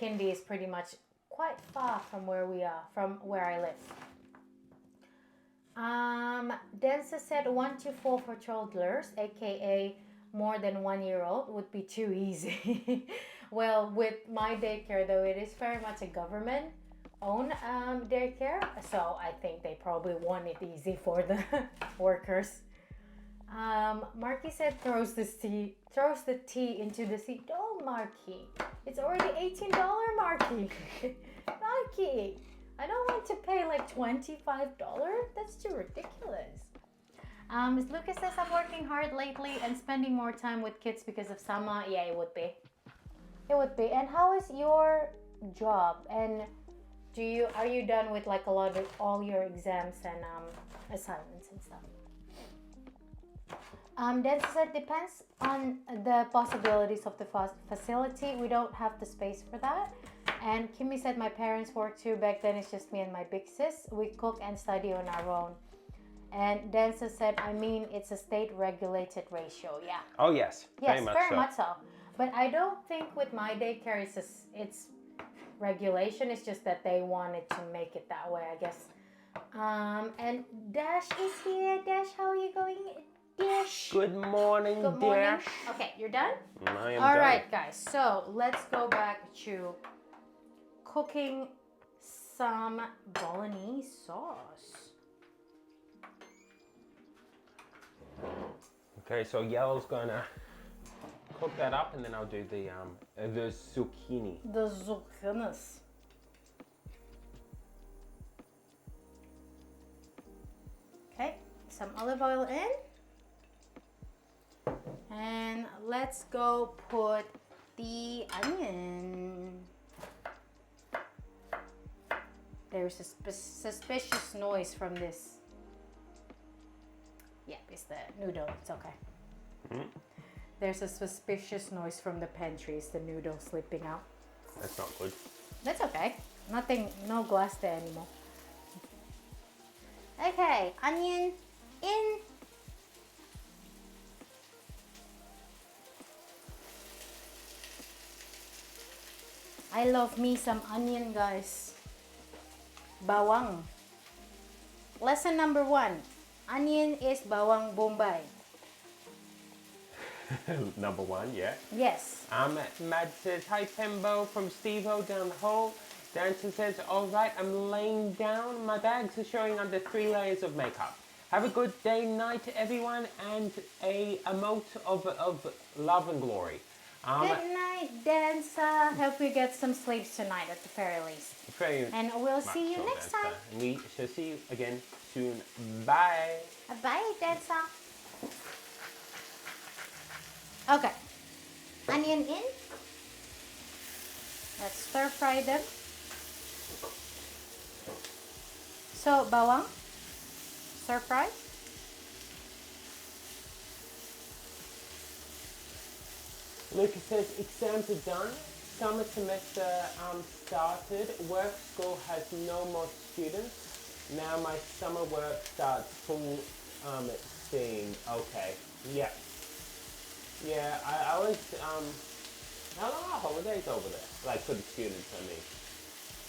kindy is pretty much quite far from where we are, from where I live. Densa said 1 to 4 for toddlers, aka more than 1 year old, would be too easy. Well, with my daycare though, it is very much a government own daycare, so I think they probably want it easy for the workers. Marky said throws the tea into the sea. Don't, Marky. It's already $18, Marky. Marky, I don't want to pay like $25. That's too ridiculous. Lucas says I'm working hard lately and spending more time with kids because of summer. Yeah, it would be. It would be. And how is your job? And are you done with like a lot of all your exams and assignments and stuff? Then said depends on the possibilities of the facility. We don't have the space for that. And Kimmy said my parents work too. Back then it's just me and my big sis. We cook and study on our own. And Danza said, I mean, it's a state regulated ratio. Yeah. Oh yes, Yes, very very much so. But I don't think with my daycare it's regulation. It's just that they wanted to make it that way, I guess. And Dash is here. Dash, how are you going? Dash. Good morning, Good morning. Dash. Okay, you're done? I am All done. right, guys. So let's go back to cooking some Bolognese sauce. Okay, so Yellow's gonna cook that up, and then I'll do the zucchini. The zucchinis. Okay, some olive oil in. And let's go put the onion. There's a suspicious noise from this. Yeah, it's the noodle. It's okay. Mm-hmm. There's a suspicious noise from the pantry. It's the noodle slipping out. That's not good. That's okay. Nothing, no glass there anymore. Okay, onion in. I love me some onion, guys. Bawang. Lesson number 1. Onion is bawang bombay. Number 1, yeah. Yes. Mad says, hi Pembo from Steve-O down the hall. Danton says, all right, I'm laying down. My bags are showing under 3 layers of makeup. Have a good day, night, everyone, and a mote of love and glory. Good night, Danza. Hope you get some sleep tonight at the very least. And we'll see you next time. And we shall see you again soon. Bye. Bye, Danza. Okay. Onion in. Let's stir fry them. So, bawang. Stir fry. Lucas says, exams are done. Summer semester started. Work school has no more students. Now my summer work starts full steam. Okay. Yeah. Yeah, I was, how long are holidays over there? Like for the students, I mean.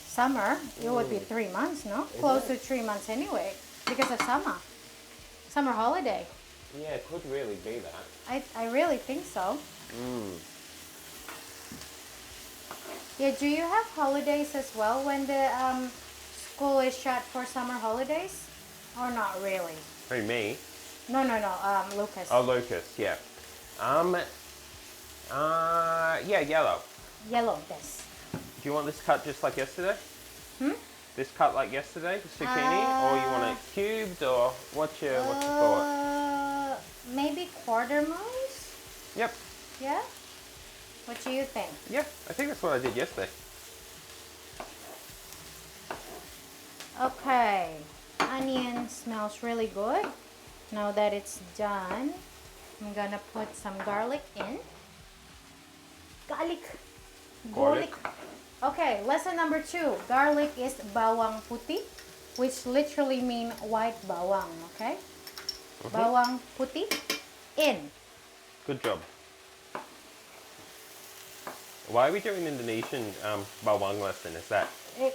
Summer, it would be 3 months, no? Close to 3 months anyway, because of summer. Summer holiday. Yeah, it could really be that. I really think so. Yeah, do you have holidays as well when the school is shut for summer holidays? Or not really? Who, me? No, Lucas. Oh, Lucas, yeah. Yeah, yellow. Yellow, yes. Do you want this cut just like yesterday? This cut like yesterday, the zucchini, or you want it cubed, or what's your thought? Maybe quarter moons? Yep. Yeah? What do you think? Yeah, I think that's what I did yesterday. Okay, onion smells really good. Now that it's done, I'm gonna put some garlic in. Garlic! Garlic. Okay, lesson number 2. Garlic is bawang putih, which literally mean white bawang, okay? Bawang putih in. Good job. Why are we doing Indonesian bawang lesson? Is that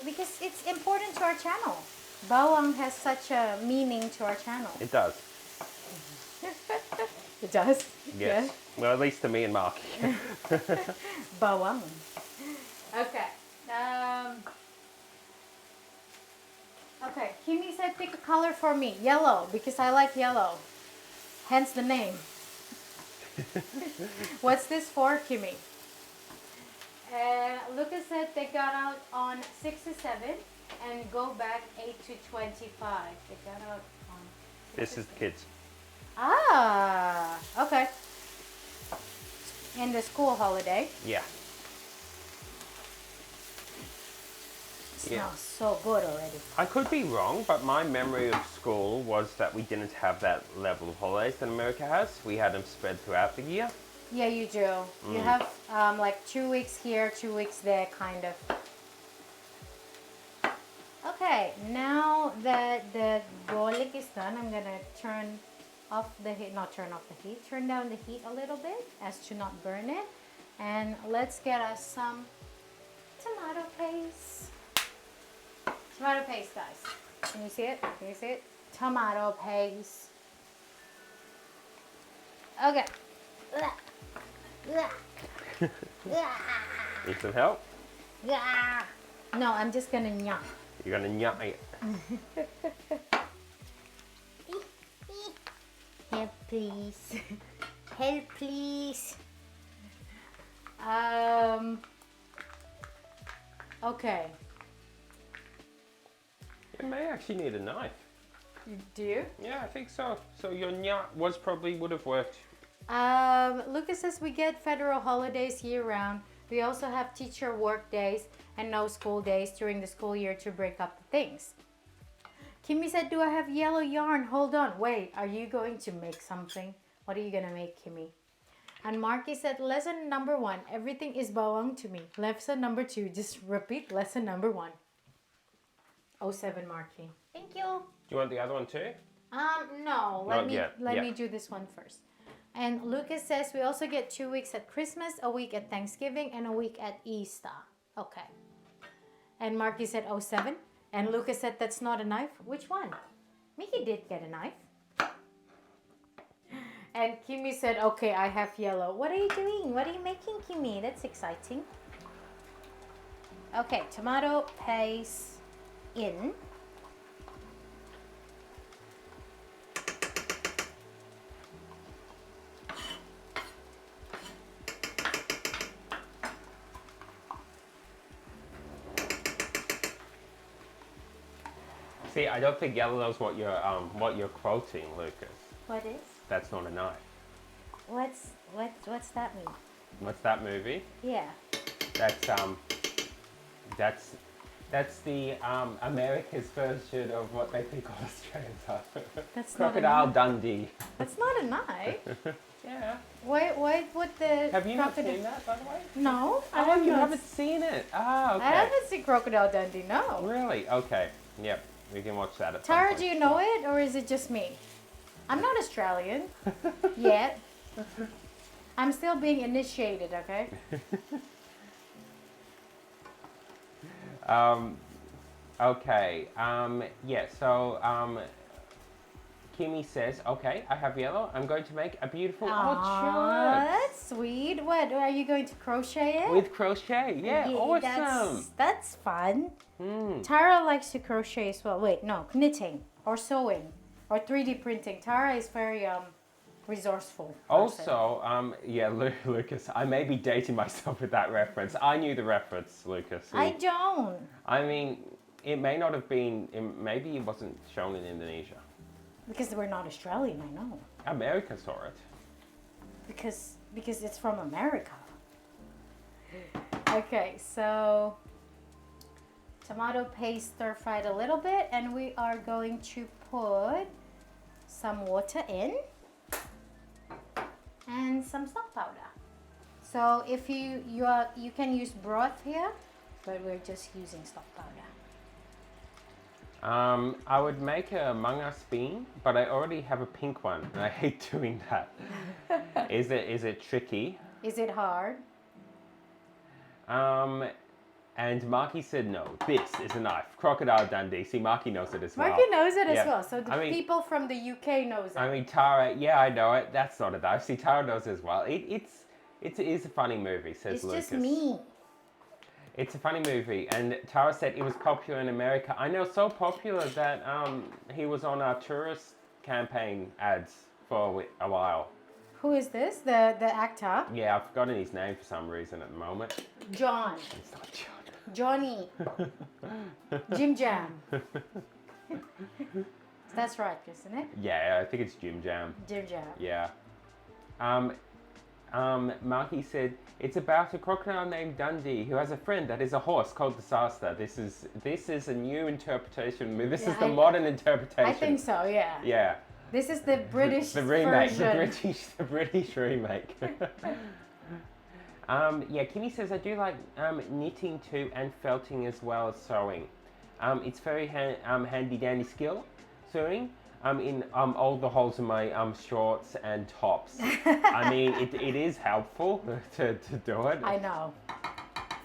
Because it's important to our channel. Bawang has such a meaning to our channel. it does? It does? Yes. Well, at least to me and Mark. Bawang. Okay. Okay, Kimi said pick a color for me. Yellow, because I like yellow. Hence the name. What's this for, Kimi? Lucas said they got out on 6 to 7 and go back 8 to 25. They got out on 6 This to is the 7. kids. Ah, okay. In the school holiday. Yeah. Smells so good already. I could be wrong, but my memory of school was that we didn't have that level of holidays that America has. We had them spread throughout the year. Yeah, you do. You have like 2 weeks here, 2 weeks there, kind of. Okay, now that the garlic is done, I'm gonna turn off the heat, not turn off the heat, turn down the heat a little bit as to not burn it. And let's get us some tomato paste. Tomato paste, guys. Can you see it? Can you see it? Tomato paste. Okay. Need some help? No, I'm just gonna nyah. You're gonna nyah it. Help, please. Help, please. Okay. You may actually need a knife. You do? Yeah, I think so. So your nyah would have worked. Lucas says we get federal holidays year round. We also have teacher work days and no school days during the school year to break up the things. Kimmy said, do I have yellow yarn? Hold on. Wait, are you going to make something? What are you going to make, Kimmy? And Marky said, lesson number 1, everything is bawang to me. Lesson number 2, just repeat lesson number 1. 07 Marky. Thank you. Do you want the other one too? No. Not yet. Let Yeah. me do this one first. And Lucas says we also get 2 weeks at Christmas, a week at Thanksgiving, and a week at Easter. Okay. And Marky said 07. And Lucas said that's not a knife. Which one? Mickey did get a knife. And Kimmy said, okay, I have yellow. What are you doing? What are you making, Kimmy? That's exciting. Okay, tomato paste in. See, I don't think Yellow knows what you're quoting, Lucas. What is? That's not a knife. What's that mean? What's that movie? Yeah. That's the America's version of what they think all Australians are. That's not a Crocodile knife. Dundee. That's not a knife. Yeah. Why would the Have you not crocodile- seen that, by the way? No, I Oh, have you not. haven't seen it. Ah, okay. I haven't seen Crocodile Dundee. No. Really? Okay. Yep. We can watch that at some Tara, point. do you know it, or is it just me? I'm not Australian yet. I'm still being initiated. Okay. Okay. Yeah. So Kimmy says, "Okay, I have yellow. I'm going to make a beautiful odd Aw, shirt that's sweet. What are you going to crochet it? with crochet. Yeah, awesome. That's fun. Tara likes to crochet as well. Wait, no, knitting or sewing or 3D printing. Tara is very resourceful. person. Also, yeah, Lucas, I may be dating myself with that reference. I knew the reference, Lucas. I don't. I mean, it may not have been. Maybe it wasn't shown in Indonesia. Because we're not Australian, I know. America saw it. Because it's from America. Okay, so tomato paste stir fried a little bit, and we are going to put some water in and some salt powder. So if you can use broth here, but we're just using stock powder. I would make a Among Us bean, but I already have a pink one, and I hate doing that. Is it tricky? Is it hard? And Marky said no. This is a knife. Crocodile Dundee. See, Marky knows it as well. Marky knows it Yeah. as well. So the people from the UK knows it. I mean, Tara. Yeah, I know it. That's not a knife. See, Tara knows it as well. It is a funny movie, says It's Lucas. just me. It's a funny movie, and Tara said it was popular in America. I know, so popular that he was on our tourist campaign ads for a while. Who is this? The actor? Yeah, I've forgotten his name for some reason at the moment. John. It's not John. Johnny. Jim Jam. That's right, isn't it? Yeah, I think it's Jim Jam. Jim Jam. Yeah. Marky said it's about a crocodile named Dundee who has a friend that is a horse called Disaster. This is a new interpretation. This is the modern interpretation. I think so. Yeah. Yeah. This is the British The remake. version. The British remake. Yeah, Kimmy says I do like knitting too and felting as well as sewing. It's very handy dandy skill, sewing. In all the holes in my shorts and tops. I mean, it is helpful to do it. I know,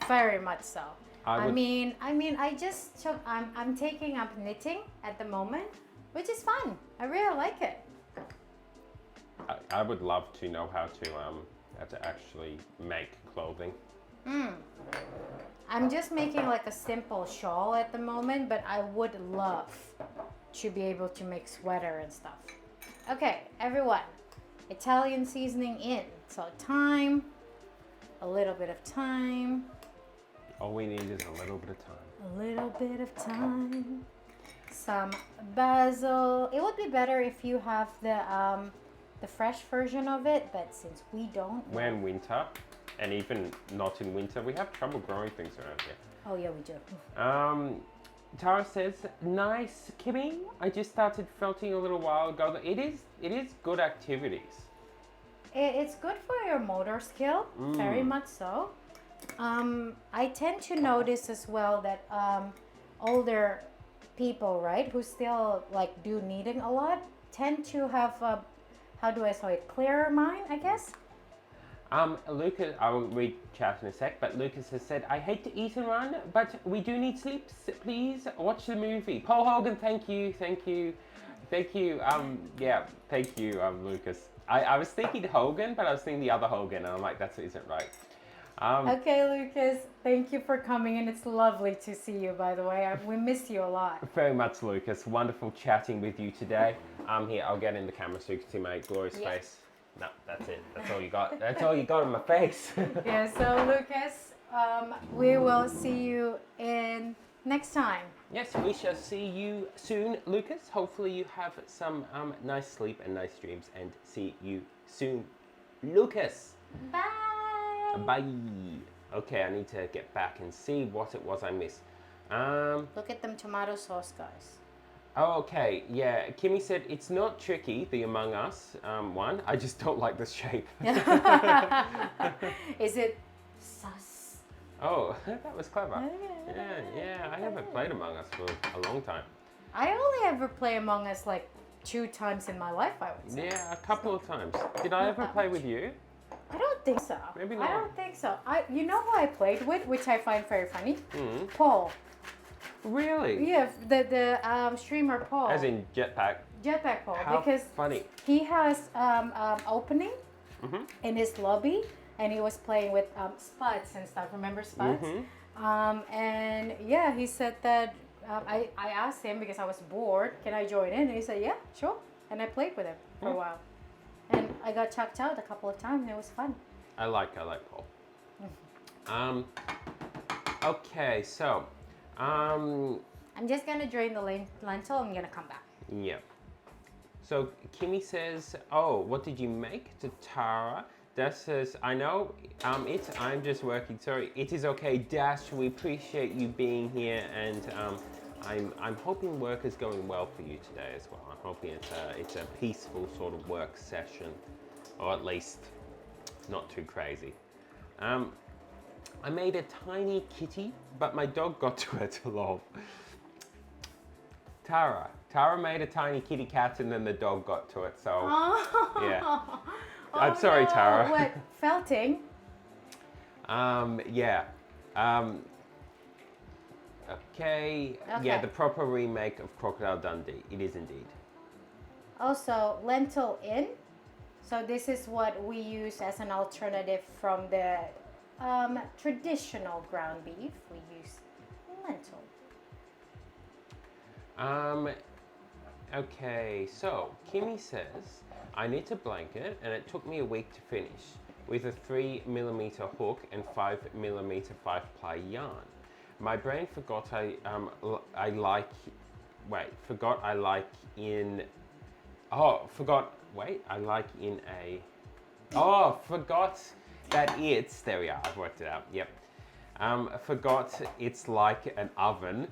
very much so. I'm taking up knitting at the moment, which is fun. I really like it. I would love to know how to actually make clothing. I'm just making like a simple shawl at the moment, but I would love to be able to make sweater and stuff. Okay, everyone, Italian seasoning in. So thyme, a little bit of thyme. All we need is a little bit of time. A little bit of thyme. Some basil. It would be better if you have the fresh version of it, but since we don't. We're in winter, and even not in winter, we have trouble growing things around here. Oh yeah, we do. Tara says, nice, Kimmy. I just started felting a little while ago. It is good activities. It's good for your motor skill, very much so. I tend to notice as well that older people, right, who still like do knitting a lot, tend to have how do I say it, clearer mind, I guess. Lucas, I will read chat in a sec, but Lucas has said, I hate to eat and run, but we do need sleep. Please watch the movie. Paul Hogan, thank you. Yeah, thank you, Lucas. I was thinking Hogan, but I was thinking the other Hogan, and I'm like, that isn't right. Okay, Lucas, thank you for coming in. It's lovely to see you, by the way. We miss you a lot. Very much, Lucas. Wonderful chatting with you today. Here, I'll get in the camera so you can see my glorious face. No, that's it. That's all you got. That's all you got in my face. Yeah, so Lucas, we will see you in next time. Yes, we shall see you soon, Lucas. Hopefully you have some nice sleep and nice dreams, and see you soon, Lucas. Bye. Bye. Okay, I need to get back and see what it was I missed. Look at them tomato sauce, guys. Oh, okay, yeah. Kimmy said it's not tricky, the Among Us one. I just don't like the shape. Is it sus? Oh, that was clever. Yeah. I haven't played Among Us for a long time. I only ever play Among Us like 2 times in my life, I would say. Yeah, a couple of times. Did I ever play with you? I don't think so. Maybe not. I don't think so. You know who I played with, which I find very funny? Paul. Really? Yeah, the streamer Paul. As in Jetpack. Jetpack Paul. How because funny. he has opening in his lobby, and he was playing with Spuds and stuff. Remember Spuds? And yeah, he said that I asked him because I was bored, can I join in? And he said, yeah, sure. And I played with him for a while. And I got chucked out a couple of times, and it was fun. I like Paul. Okay, so I'm just gonna drain the lentil. I'm gonna come back. yeah. So Kimmy says, oh, what did you make? To Tara. Dash says, I know, I'm just working. Sorry, it is okay, Dash. We appreciate you being here, and I'm hoping work is going well for you today as well. I'm hoping it's a peaceful sort of work session, or at least not too crazy. I made a tiny kitty, but my dog got to it. Lol. Tara made a tiny kitty cat, and then the dog got to it. So yeah. I'm sorry, no. Tara. What, felting? Yeah. Okay. Yeah, the proper remake of Crocodile Dundee. It is indeed. Also, lentil in. So this is what we use as an alternative from the traditional ground beef. We use lentil. Okay, so Kimmy says, I knit a blanket and it took me a week to finish with a 3mm hook and 5mm 5-ply yarn. My brain forgot I like in that it's, there we are, I've worked it out, yep. Forgot it's like an oven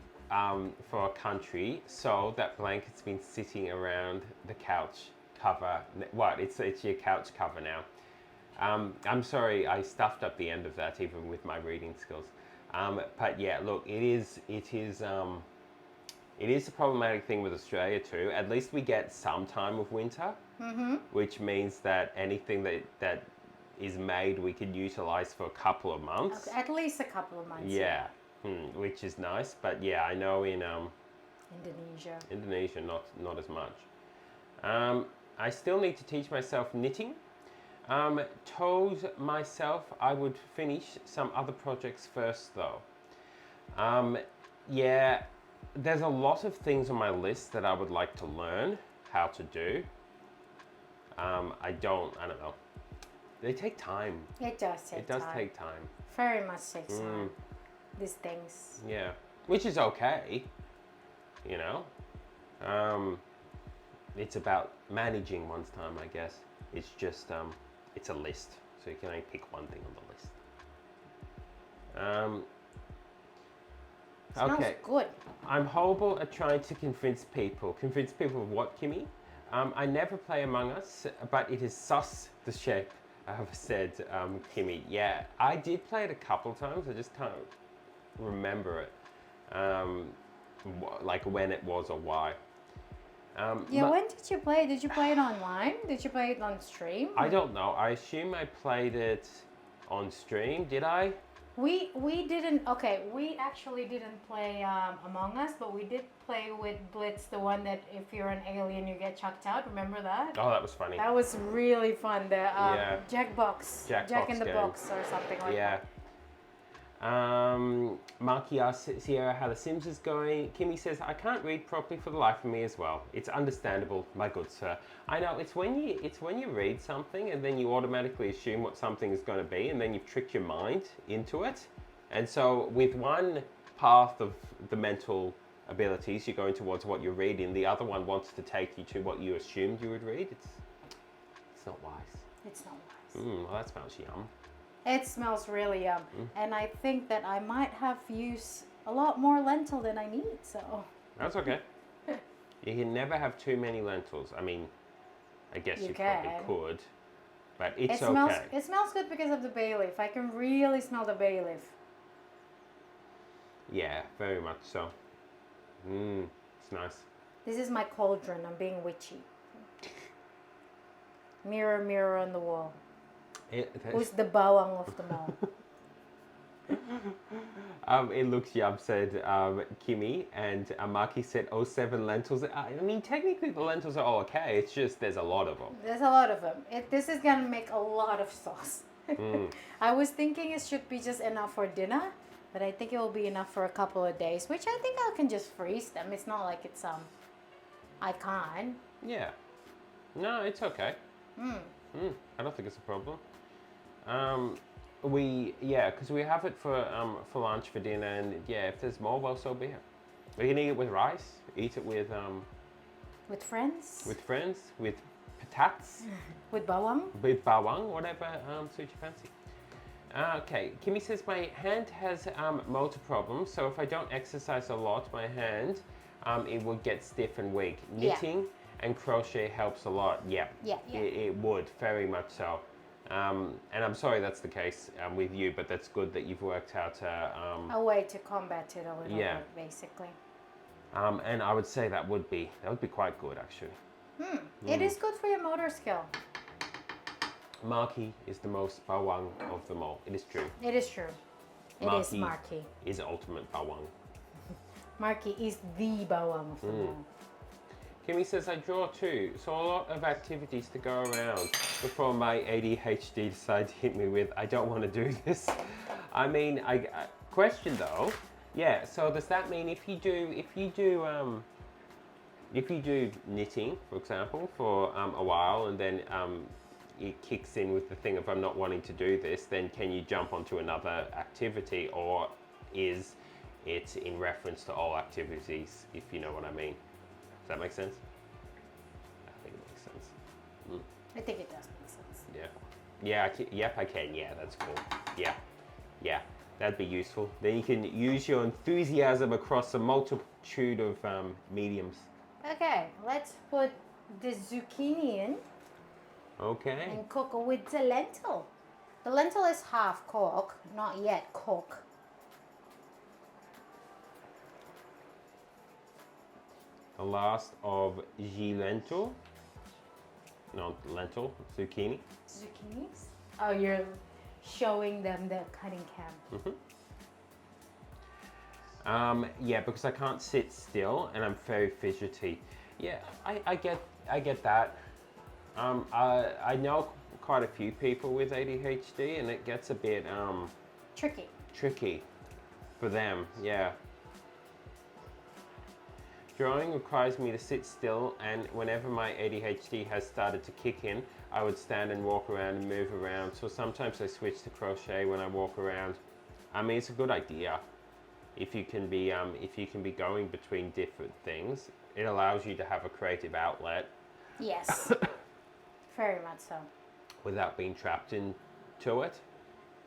for a country, so that blanket's been sitting around the couch cover. What? It's your couch cover now. I'm sorry, I stuffed up the end of that even with my reading skills. But yeah, look, it is a problematic thing with Australia too. At least we get some time of winter, which means that anything that is made we could utilize for a couple of months. Okay, at least a couple of months. Yeah, which is nice. But yeah, I know in Indonesia, not as much. I still need to teach myself knitting. Told myself I would finish some other projects first though. Yeah, there's a lot of things on my list that I would like to learn how to do. I don't know. They take time. It does take time. It does take time. Very much takes time. These things. Yeah, which is okay, you know. It's about managing one's time, I guess. It's just, it's a list, so you can only pick one thing on the list. Smells good. I'm horrible at trying to convince people. Convince people of what, Kimmy? I never play Among Us, but it is sus the shape, I've said, Kimmy. Yeah, I did play it a couple times, I just can't remember it. Like when it was or why. Yeah, when did you play it? Did you play it online? Did you play it on stream? I don't know. I assume I played it on stream. Did I? We didn't. Okay, we actually didn't play Among Us, but we did play with Blitz, the one that if you're an alien you get chucked out. Remember that? Oh, that was funny. That was really fun. The Jack Jack in the game. Box or something like that. Marky asks Sierra how The Sims is going. Kimmy says, I can't read properly for the life of me as well. It's understandable, my good sir. I know, it's when you read something and then you automatically assume what something is going to be and then you've tricked your mind into it. And so with one path of the mental abilities, you're going towards what you're reading. The other one wants to take you to what you assumed you would read. It's not wise. It's not wise. Well, that smells yum. It smells really yum. And I think that I might have used a lot more lentil than I need, so. That's okay. You can never have too many lentils. I mean, I guess you probably could, but it's okay. It smells good because of the bay leaf. I can really smell the bay leaf. Yeah, very much so. It's nice. This is my cauldron. I'm being witchy. Mirror, mirror on the wall. Who's the bawang of them all? It looks yum, said Kimmy, and Maki said, 07 lentils. I mean, technically the lentils are all okay, it's just there's a lot of them. There's a lot of them. This is gonna make a lot of sauce. I was thinking it should be just enough for dinner, but I think it will be enough for a couple of days, which I think I can just freeze them. It's not like it's, I can't. Yeah. No, it's okay. I don't think it's a problem. Because we have it for lunch, for dinner, and yeah, if there's more, well, so be it. We can eat it with rice, eat it with friends, with patats, with bawang, whatever suits your fancy. Okay, Kimmy says my hand has motor problems, so if I don't exercise a lot, my hand it would get stiff and weak. Knitting and crochet helps a lot. Yeah. It would very much so. And I'm sorry that's the case with you, but that's good that you've worked out A way to combat it a little Yeah. bit, basically. and I would say that would be quite good actually. It is good for your motor skill. Marky is the most bawang of them all. It is true. It is true. It is Marky. Is ultimate bawang. Marky is the bawang of them all. Kimmy says, I draw too, so a lot of activities to go around before my ADHD decide to hit me with, I don't want to do this. I mean, question though, yeah, so does that mean if you do knitting, for example, for a while and then it kicks in with the thing of I'm not wanting to do this, then can you jump onto another activity, or is it in reference to all activities, if you know what I mean? Does that make sense? I think it makes sense. I think it does make sense. Yeah. Yep, I can. Yeah, that's cool. Yeah, that'd be useful. Then you can use your enthusiasm across a multitude of mediums. Okay, let's put the zucchini in Okay. and cook with the lentil. The lentil is half cooked, not yet cooked. The last of lentil. No, lentil, zucchini. Zucchinis? Oh, you're showing them the cutting cam. Yeah, because I can't sit still and I'm very fidgety. Yeah, I get that. I know quite a few people with ADHD and it gets a bit tricky for them, yeah. Drawing requires me to sit still, and whenever my ADHD has started to kick in, I would stand and walk around and move around. So sometimes I switch to crochet when I walk around. I mean, it's a good idea. If you can be going between different things, it allows you to have a creative outlet. Yes, very much so. Without being trapped into it.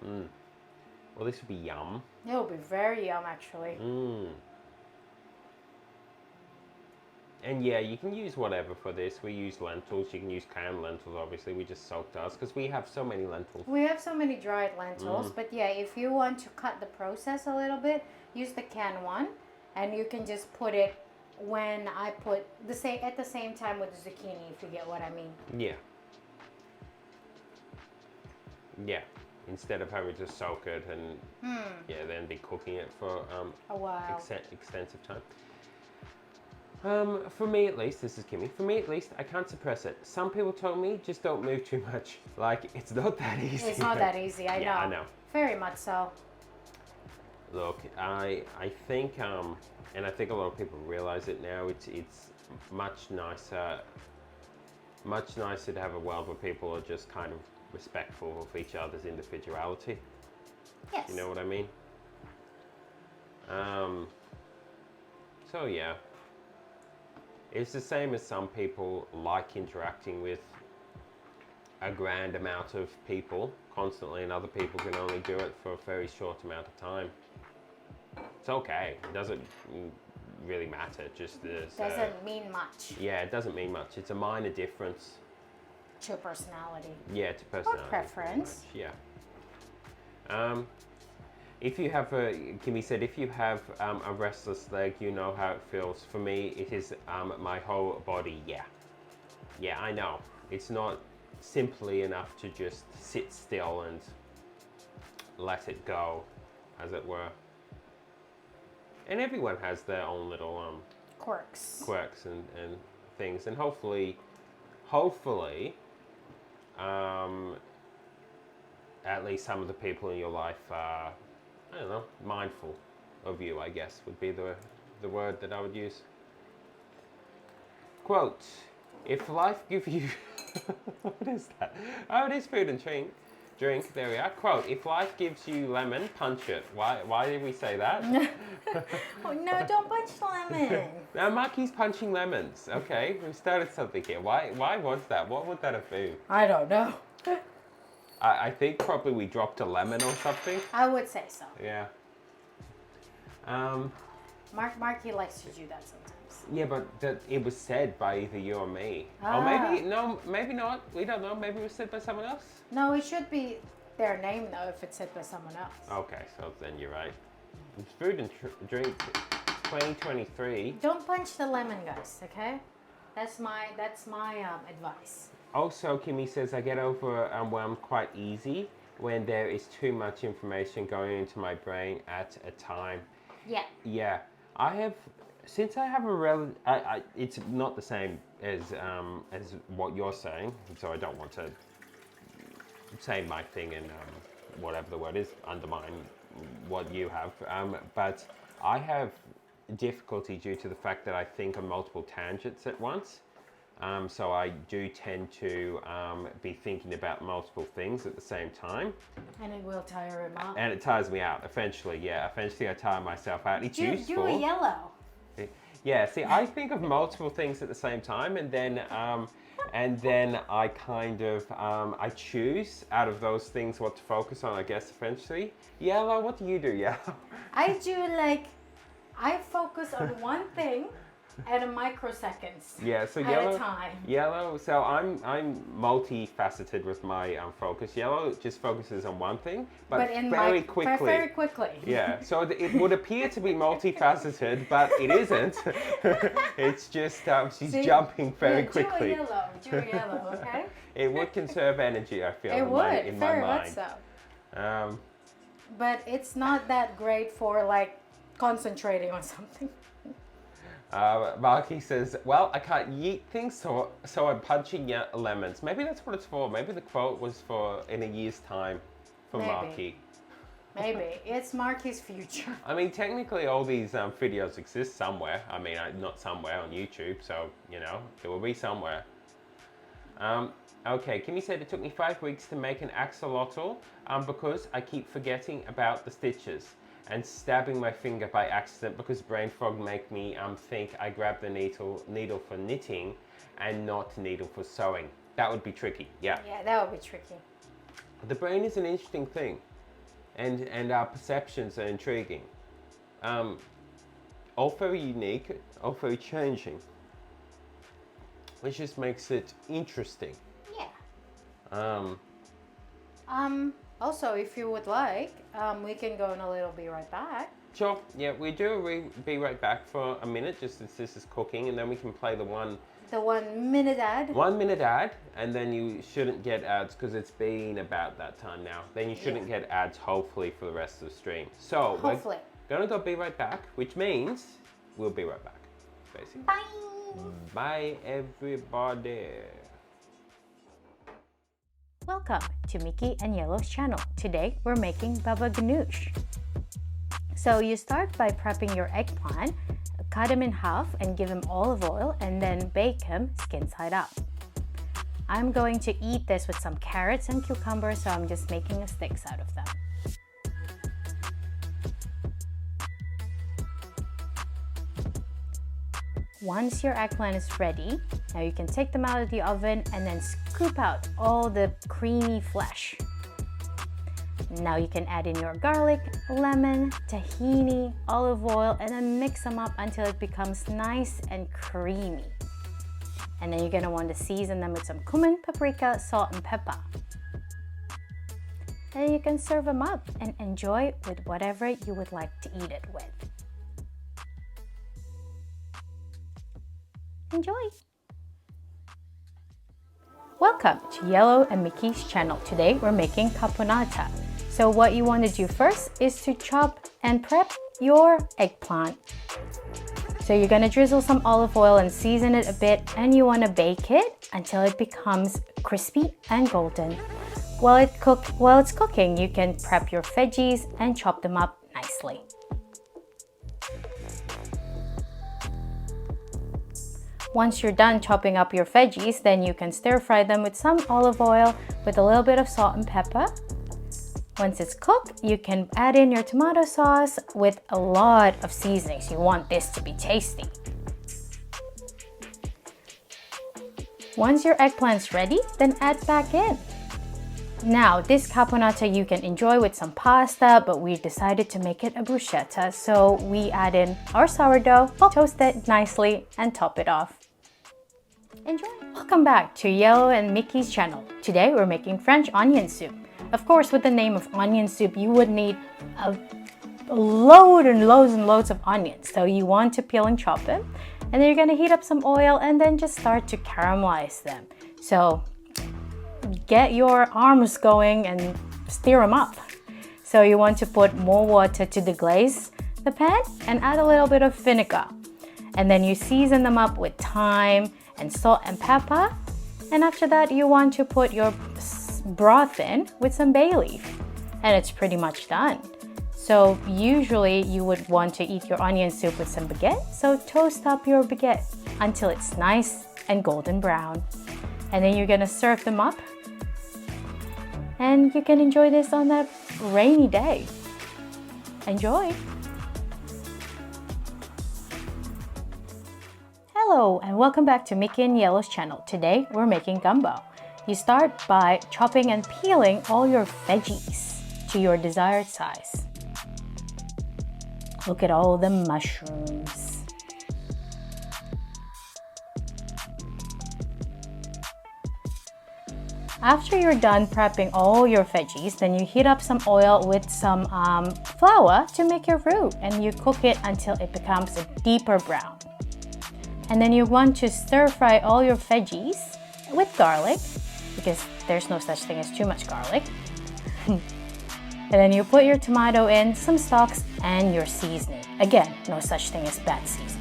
Well, this would be yum. It will be very yum, actually. And yeah, you can use whatever for this. We use lentils. You can use canned lentils, obviously. We just soaked ours because we have so many lentils. We have so many dried lentils, but yeah, if you want to cut the process a little bit, use the canned one, and you can just put it when I put at the same time with the zucchini, if you get what I mean. Yeah. Yeah. Instead of having to soak it and then be cooking it for A while. extensive time. For me at least, this is Kimmy, for me at least, I can't suppress it. Some people told me, just don't move too much. Like, it's not that easy. It's not that easy, I know. I know. Very much so. Look, I think, and I think a lot of people realize it now, it's much nicer to have a world where people are just kind of respectful of each other's individuality. Yes. You know what I mean? So yeah. It's the same as some people like interacting with a grand amount of people constantly, and other people can only do it for a very short amount of time. It's okay. It doesn't really matter. Just this. Doesn't mean much. Yeah, it doesn't mean much. It's a minor difference. To personality. Yeah, to personality. Or preference. Yeah. If you have Kimmy said, if you have a restless leg, you know how it feels. For me, it is my whole body. Yeah, I know. It's not simply enough to just sit still and let it go, as it were. And everyone has their own little Quirks and things, and hopefully, at least some of the people in your life are, I don't know, mindful of you, I guess, would be the word that I would use. Quote, if life gives you... What is that? Oh, it is food and drink, there we are. Quote, if life gives you lemon, punch it. Why did we say that? Oh, no, don't punch lemon. Now, Marky's punching lemons. Okay, we've started something here. Why was that? What would that have been? I don't know. I think probably we dropped a lemon or something. I would say so. Yeah. Marky likes to do that sometimes. Yeah, but it was said by either you or me. Ah. Or maybe, no, maybe not. We don't know. Maybe it was said by someone else. No, it should be their name though if it's said by someone else. Okay, so then you're right. It's food and drink 2023. Don't punch the lemon, guys. Okay, that's my advice. Also, Kimmy says, I get overwhelmed quite easy when there is too much information going into my brain at a time. Yeah. Yeah, I have, since I have it's not the same as what you're saying, so I don't want to say my thing and whatever the word is, undermine what you have. But I have difficulty due to the fact that I think on multiple tangents at once. So I do tend to be thinking about multiple things at the same time. And it will tire him out. And it tires me out, eventually, yeah. Eventually I tire myself out. It's useful. Do a yellow. Yeah, see, I think of multiple things at the same time, and then I kind of, I choose out of those things what to focus on, I guess, eventually. Yellow, what do you do, Yellow? I focus on one thing at a microseconds. Yeah, so at a time. Yellow. So I'm multifaceted with my focus. Yellow just focuses on one thing, but very quickly. Very quickly. Yeah. So it would appear to be multifaceted, but it isn't. It's just she's jumping very quickly. Do a yellow, okay? It would conserve energy, I feel. It in would, my very mind. much so. Um, But it's not that great for like concentrating on something. Marky says, well, I can't yeet things, so I'm punching lemons. Maybe that's what it's for. Maybe the quote was for in a year's time for Maybe. Marky. Maybe. It's Marky's future. I mean, technically all these videos exist somewhere. I mean, not somewhere on YouTube, so, you know, it will be somewhere. Okay, Kimmy said it took me 5 weeks to make an axolotl because I keep forgetting about the stitches and stabbing my finger by accident because brain fog make me think I grabbed the needle for knitting and not needle for sewing. That would be tricky, yeah. Yeah, that would be tricky. The brain is an interesting thing, and our perceptions are intriguing. All very unique, all very changing, which just makes it interesting. Yeah. Also, if you would like, we can go in a little be right back. Sure, yeah, we do be right back for a minute, just as this is cooking, and then we can play the 1 minute ad. 1 minute ad, and then you shouldn't get ads because it's been about that time now. Then you shouldn't get ads, hopefully, for the rest of the stream. So, hopefully. We're gonna go be right back, which means we'll be right back, basically. Bye! Bye, everybody. Welcome to Mickey and Yellow's channel. Today we're making baba ganoush. So you start by prepping your eggplant, cut them in half and give them olive oil and then bake them skin side up. I'm going to eat this with some carrots and cucumbers, so I'm just making sticks out of them. Once your eggplant is ready, now you can take them out of the oven and then scoop out all the creamy flesh. Now you can add in your garlic, lemon, tahini, olive oil, and then mix them up until it becomes nice and creamy. And then you're gonna want to season them with some cumin, paprika, salt, and pepper. And you can serve them up and enjoy with whatever you would like to eat it with. Enjoy! Welcome to Yellow and Mickey's channel. Today we're making caponata. So what you want to do first is to chop and prep your eggplant. So you're going to drizzle some olive oil and season it a bit, and you want to bake it until it becomes crispy and golden. While it's cooking, you can prep your veggies and chop them up nicely. Once you're done chopping up your veggies, then you can stir fry them with some olive oil with a little bit of salt and pepper. Once it's cooked, you can add in your tomato sauce with a lot of seasonings. You want this to be tasty. Once your eggplant's ready, then add back in Now, this caponata you can enjoy with some pasta, but we decided to make it a bruschetta, so we add in our sourdough, toast it nicely, and top it off. Enjoy! Welcome back to Yellow and Mickey's channel. Today we're making French onion soup. Of course, with the name of onion soup, you would need a load and loads of onions. So you want to peel and chop them, and then you're gonna heat up some oil and then just start to caramelize them. So get your arms going and stir them up. So you want to put more water to deglaze the pan and add a little bit of vinegar. And then you season them up with thyme and salt and pepper. And after that, you want to put your broth in with some bay leaf. And it's pretty much done. So usually you would want to eat your onion soup with some baguette. So toast up your baguette until it's nice and golden brown. And then you're gonna serve them up. And you can enjoy this on that rainy day. Enjoy! Hello and welcome back to Mickey and Yellow's channel. Today we're making gumbo. You start by chopping and peeling all your veggies to your desired size. Look at all the mushrooms. After you're done prepping all your veggies, then you heat up some oil with some flour to make your roux, and you cook it until it becomes a deeper brown. And then you want to stir fry all your veggies with garlic, because there's no such thing as too much garlic. And then you put your tomato in, some stalks, and your seasoning. Again, no such thing as bad seasonings.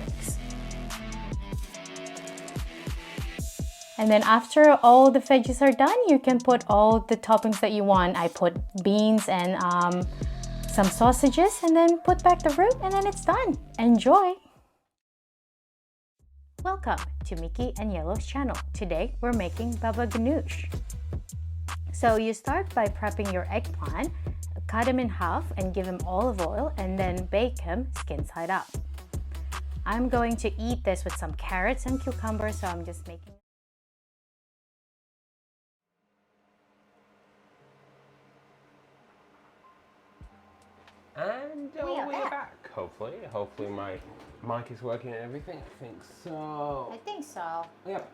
And then after all the veggies are done, you can put all the toppings that you want. I put beans and some sausages, and then put back the roux, and then it's done. Enjoy! Welcome to Mickey and Yellow's channel. Today we're making baba ganoush. So you start by prepping your eggplant, cut them in half and give them olive oil, and then bake them skin side up. I'm going to eat this with some carrots and cucumbers, so I'm just making. And we're back, hopefully. Hopefully my mic is working and everything. I think so. I think so. Yep.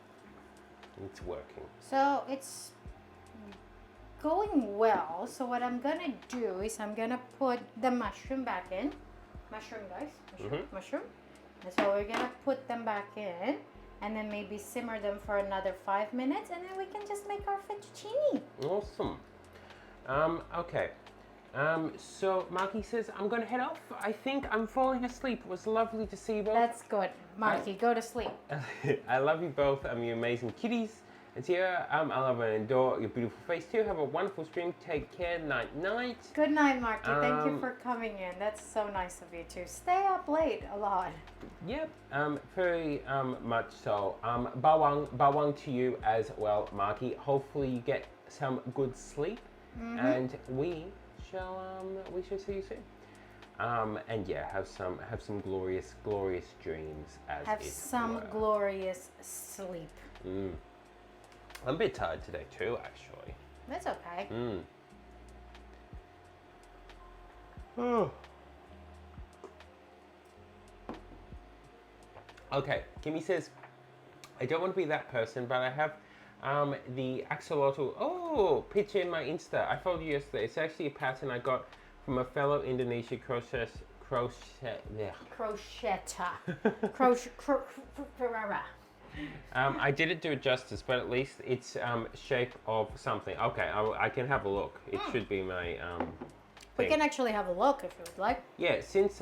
It's working. So it's going well. So what I'm gonna do is I'm gonna put the mushroom back in. Mushroom, guys. Mushroom. And so we're gonna put them back in and then maybe simmer them for another 5 minutes, and then we can just make our fettuccine. Awesome. Okay. So Marky says, I'm gonna head off. I think I'm falling asleep. It was lovely to see you both. That's good. Marky, go to sleep. I love you both. You amazing kitties. And Sierra, I love and adore your beautiful face too. Have a wonderful stream. Take care. Night night. Good night, Marky. Thank you for coming in. That's so nice of you too. Stay up late a lot. Yep. Very much so. Bawang to you as well, Marky. Hopefully you get some good sleep, and we shall see you soon. And yeah, have some glorious dreams as have it some were. Glorious sleep. I'm a bit tired today too, actually. That's okay. Oh. Okay, Kimmy says, I don't want to be that person, but I have the axolotl picture in my Insta. I followed you yesterday. It's actually a pattern I got from a fellow Indonesia crocheter. I didn't do it justice, but at least it's shape of something. Okay, I can have a look. It should be my We can actually have a look if you would like. Yeah, since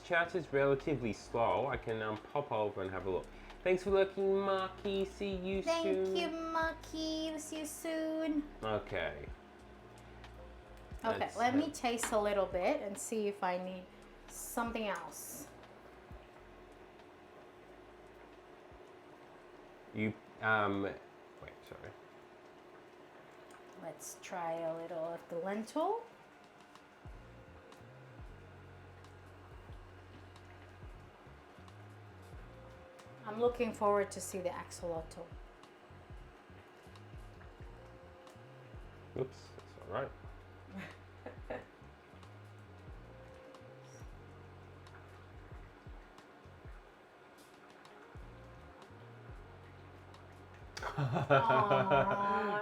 chat is relatively slow, I can pop over and have a look. Thanks for looking, Marky. See you soon. Thank you, Marky. We'll see you soon. Okay. Okay, let me taste a little bit and see if I need something else. You wait, sorry. Let's try a little of the lentil. I'm looking forward to see the axolotl. Oops, right? Aww.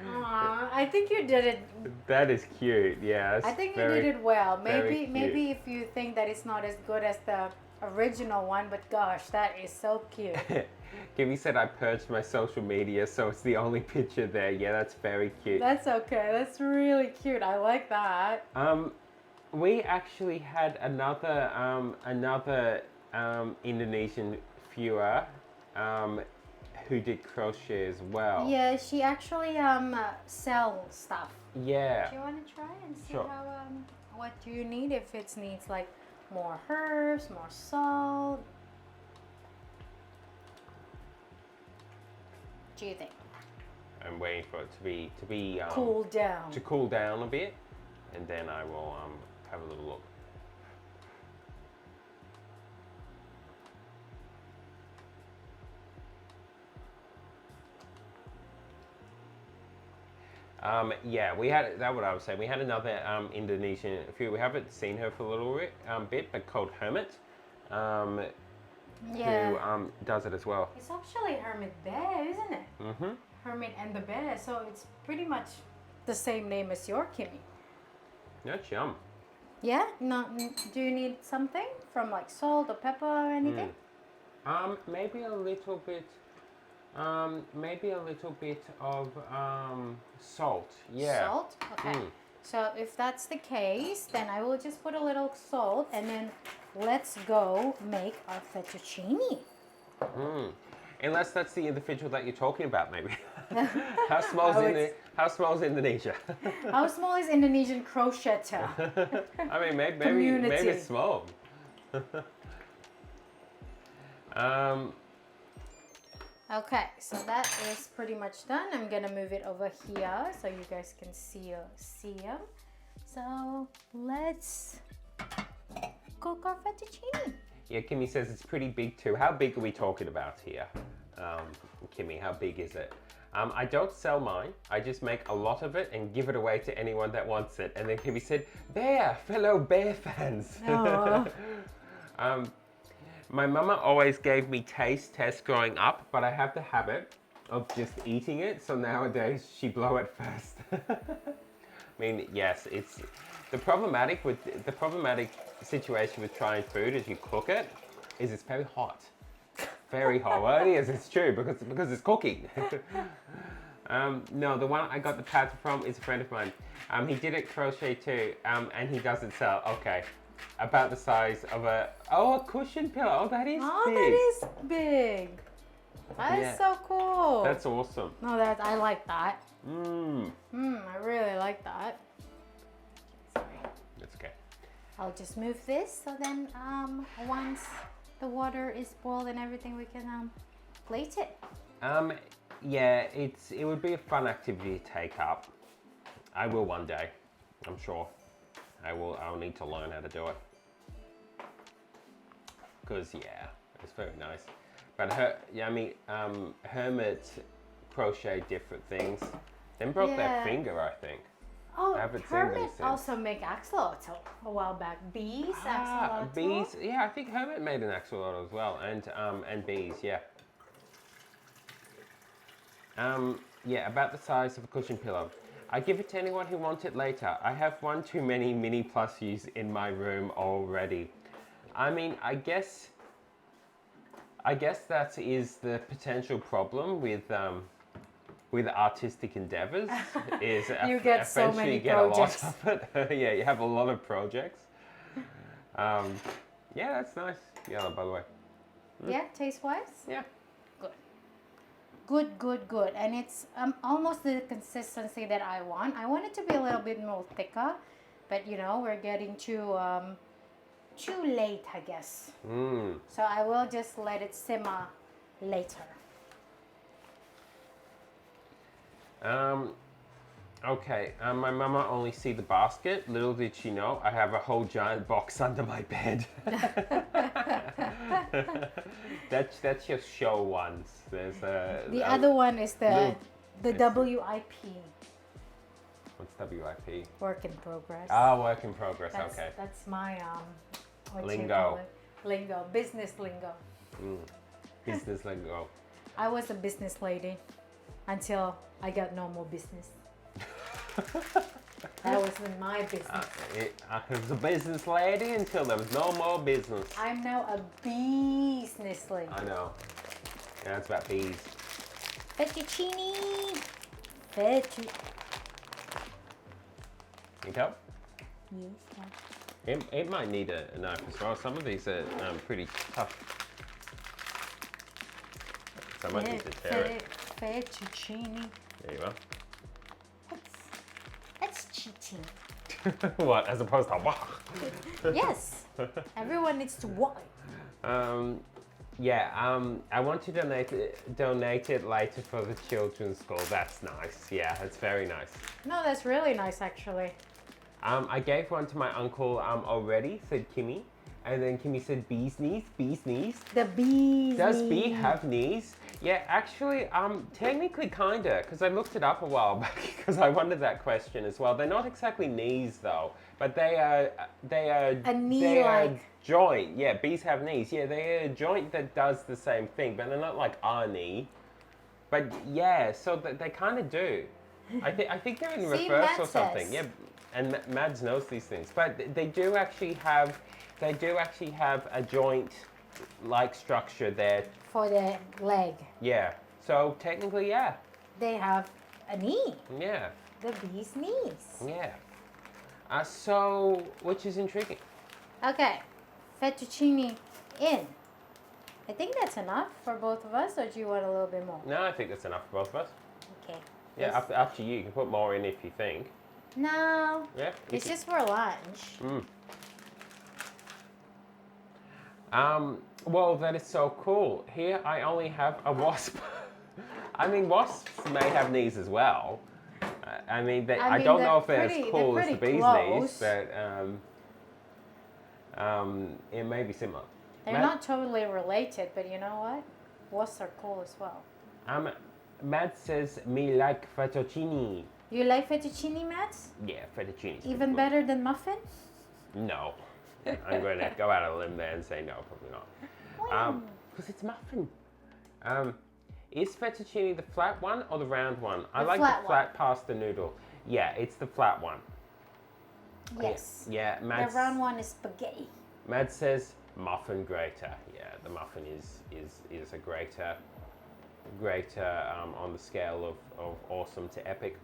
Aww. I think you did it. That is cute. Yeah, that's I think you very, did it well. very Maybe cute. maybe if you think that it's not as good as the original one, but gosh, that is so cute. Kimmy said I purged my social media, so it's the only picture there. Yeah, that's very cute. That's okay. That's really cute. I like that. We actually had another Indonesian viewer who did crochet as well. Yeah, she actually sells stuff. Yeah. Do you want to try and see Sure. how what do you need? If it needs like more herbs, more salt. Do you think? I'm waiting for it to be Cool down. to cool down a bit, and then I will have a little look. Yeah, we had that. What I was saying, we had another Indonesian few. We haven't seen her for a little bit, but called Hermit, Yeah. who does it as well. It's actually Hermit Bear, isn't it? Mhm. Hermit and the Bear. So it's pretty much the same name as your Kimmy. That's yum. Yeah? No, do you need something from like salt or pepper or anything? Maybe a little bit. Maybe a little bit of salt. Yeah. Salt? Okay. So if that's the case, then I will just put a little salt and then let's go make our fettuccine. Unless that's the individual that you're talking about, maybe. How small is Indonesia? How small is Indonesian crocheter? I mean, maybe Community. it's small. Okay, so that is pretty much done. I'm gonna move it over here so you guys can see them. So let's cook our fettuccine. Yeah, Kimmy says it's pretty big too. How big are we talking about here? Kimmy, how big is it? I don't sell mine. I just make a lot of it and give it away to anyone that wants it. And then Kimmy said, Bear, fellow Bear fans. Aw. My mama always gave me taste tests growing up, but I have the habit of just eating it. So nowadays she blow it first. I mean, yes, it's the problematic situation with trying food as you cook it is it's very hot. Very hot. Well, it is. It's true because it's cooking. No, the one I got the pattern from is a friend of mine. He did it crochet too, and he doesn't sell. Okay, about the size of a cushion pillow. Oh, that is Oh, big. that is big. That is Yeah. so cool. That's awesome. No, I like that. I really like that. Sorry. That's okay. I'll just move this so then once the water is boiled and everything, we can plate it. Yeah, it would be a fun activity to take up. I will one day, I'm sure. I'll need to learn how to do it. Because yeah, it's very nice. But Hermit crochet different things. Then broke Yeah. that finger, I think. Oh, I haven't seen them Hermit since. also make axolotl a while back. Bees, axolotl. Bees. Yeah, I think Hermit made an axolotl as well, and bees. Yeah. Yeah, about the size of a cushion pillow. I give it to anyone who wants it later. I have one too many mini plushies in my room already. I mean, I guess that is the potential problem with artistic endeavors is You get so eventually many you get projects. a lot of it. Yeah, you have a lot of projects. Yeah, that's nice. Yeah, by the way. Yeah, taste-wise? Yeah. Good. And it's almost the consistency that I want. I want it to be a little bit more thicker, but you know, we're getting too late, I guess. So I will just let it simmer later. Okay, my mama only see the basket. Little did she know, I have a whole giant box under my bed. That's just show ones. There's The other one is the it's- WIP. What's WIP? Work in progress. Ah, work in progress. That's, Okay. That's my what Lingo. you call it? Lingo, business lingo. Business lingo. I was a business lady until I got no more business. That was in my business. I was a business lady until there was no more business. I'm now a business lady. I know. Yeah, it's about bees. Fettuccine. Need help? Yes. It might need a knife as well. Some of these are pretty tough. So I might need to tear it. Fettuccine. There you are. That's cheating. What? As opposed to what? Yes. Everyone needs to walk. I want to donate it later for the children's school. That's nice. Yeah, that's very nice. No, that's really nice actually. I gave one to my uncle already, said Kimmy. And then Kimmy said bee's knees, bee's knees. The bees. Does bee have knees? Yeah, actually, technically kinda, because I looked it up a while back because I wondered that question as well. They're not exactly knees though, but they are A knee they are like. joint. Yeah, bees have knees. Yeah, they are a joint that does the same thing, but they're not like our knee. But yeah, so they kind of do. I think they're in See, reverse Matt or something. says. Yeah, and Mads knows these things, but they do actually have a joint-like structure there. For the leg. Yeah. So technically, yeah. They have a knee. Yeah. The bee's knees. Yeah. So, which is intriguing. Okay. Fettuccine in. I think that's enough for both of us, or do you want a little bit more? No, I think that's enough for both of us. Okay. Yeah, up to you. You can put more in if you think. No. Yeah. It's just for lunch. Well, that is so cool. Here, I only have a wasp. I mean, wasps may have knees as well. I mean, I don't know if they're as cool as the bee's knees, but it may be similar. They're not totally related, but you know what? Wasps are cool as well. Matt says, me like fettuccine. You like fettuccine, Matt? Yeah, fettuccine. Even better than muffin? No. I'm going to go out on a limb there and say no, probably not. Because it's muffin. Is fettuccine the flat one or the round one? I like the flat pasta noodle. Yeah, it's the flat one. Yes. Yeah, the round one is spaghetti. Matt says muffin grater. Yeah, the muffin is a grater on the scale of awesome to epic.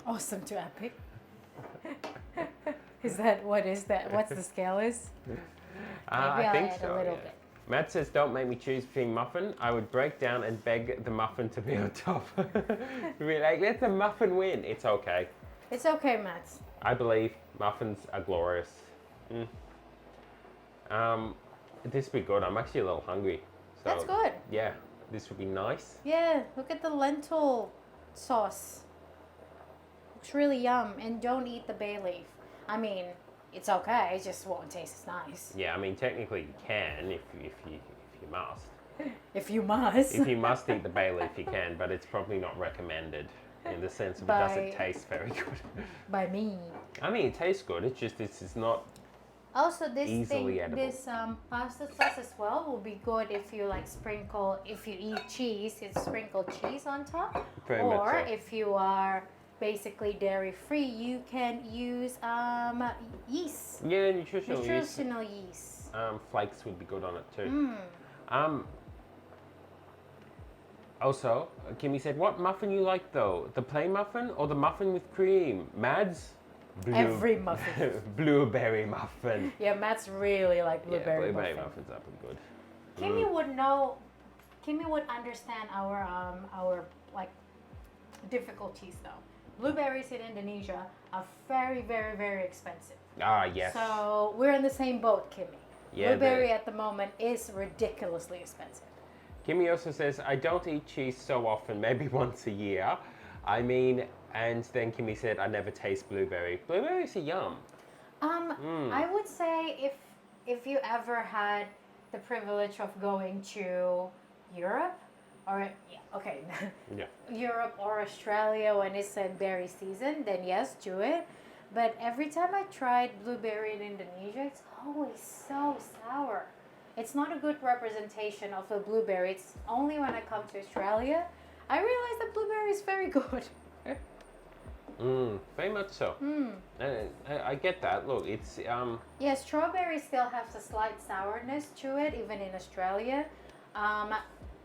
Awesome to epic. What is that? What's the scale is? I think add so, a little yeah. bit. Matt says, don't make me choose between muffin. I would break down and beg the muffin to be on top. Be like, let the muffin win. It's okay. It's okay, Matt. I believe muffins are glorious. This would be good. I'm actually a little hungry. So, That's good. Yeah, this would be nice. Yeah, look at the lentil sauce. Looks really yum. And don't eat the bay leaf. I mean, it's okay. It just won't taste as nice. Yeah, I mean, technically you can if you must. If you must. If you must eat the bay leaf, you can, but it's probably not recommended in the sense of it doesn't taste very good. By me. I mean, it tastes good. It's just it's not. Also, this easily edible. this pasta sauce as well will be good if you like sprinkle. If you eat cheese, it's sprinkle cheese on top. Very much or so. if you are basically dairy free, you can use yeast. Yeah, nutritional yeast. Flakes would be good on it too. Also, Kimmy said, what muffin you like though? The plain muffin or the muffin with cream? Mads? Every muffin. Blueberry muffin. Yeah, Matt's really like blueberry, blueberry muffins are pretty good. Kimmy would know. Kimmy would understand our like difficulties though. Blueberries in Indonesia are very, very, very expensive. Ah, yes. So we're in the same boat, Kimmy. Yeah, Blueberry at the moment is ridiculously expensive. Kimmy also says, I don't eat cheese so often, maybe once a year. I mean, and then Kimmy said, I never taste blueberry. Blueberries are yum. I would say if you ever had the privilege of going to Europe, or yeah, okay, Yeah. Europe or Australia when it's in berry season, then yes, do it. But every time I tried blueberry in Indonesia, it's always so sour. It's not a good representation of a blueberry. It's only when I come to Australia, I realize that blueberry is very good. Very much so. I get that. Look, it's Yeah, strawberry still has a slight sourness to it, even in Australia. Um,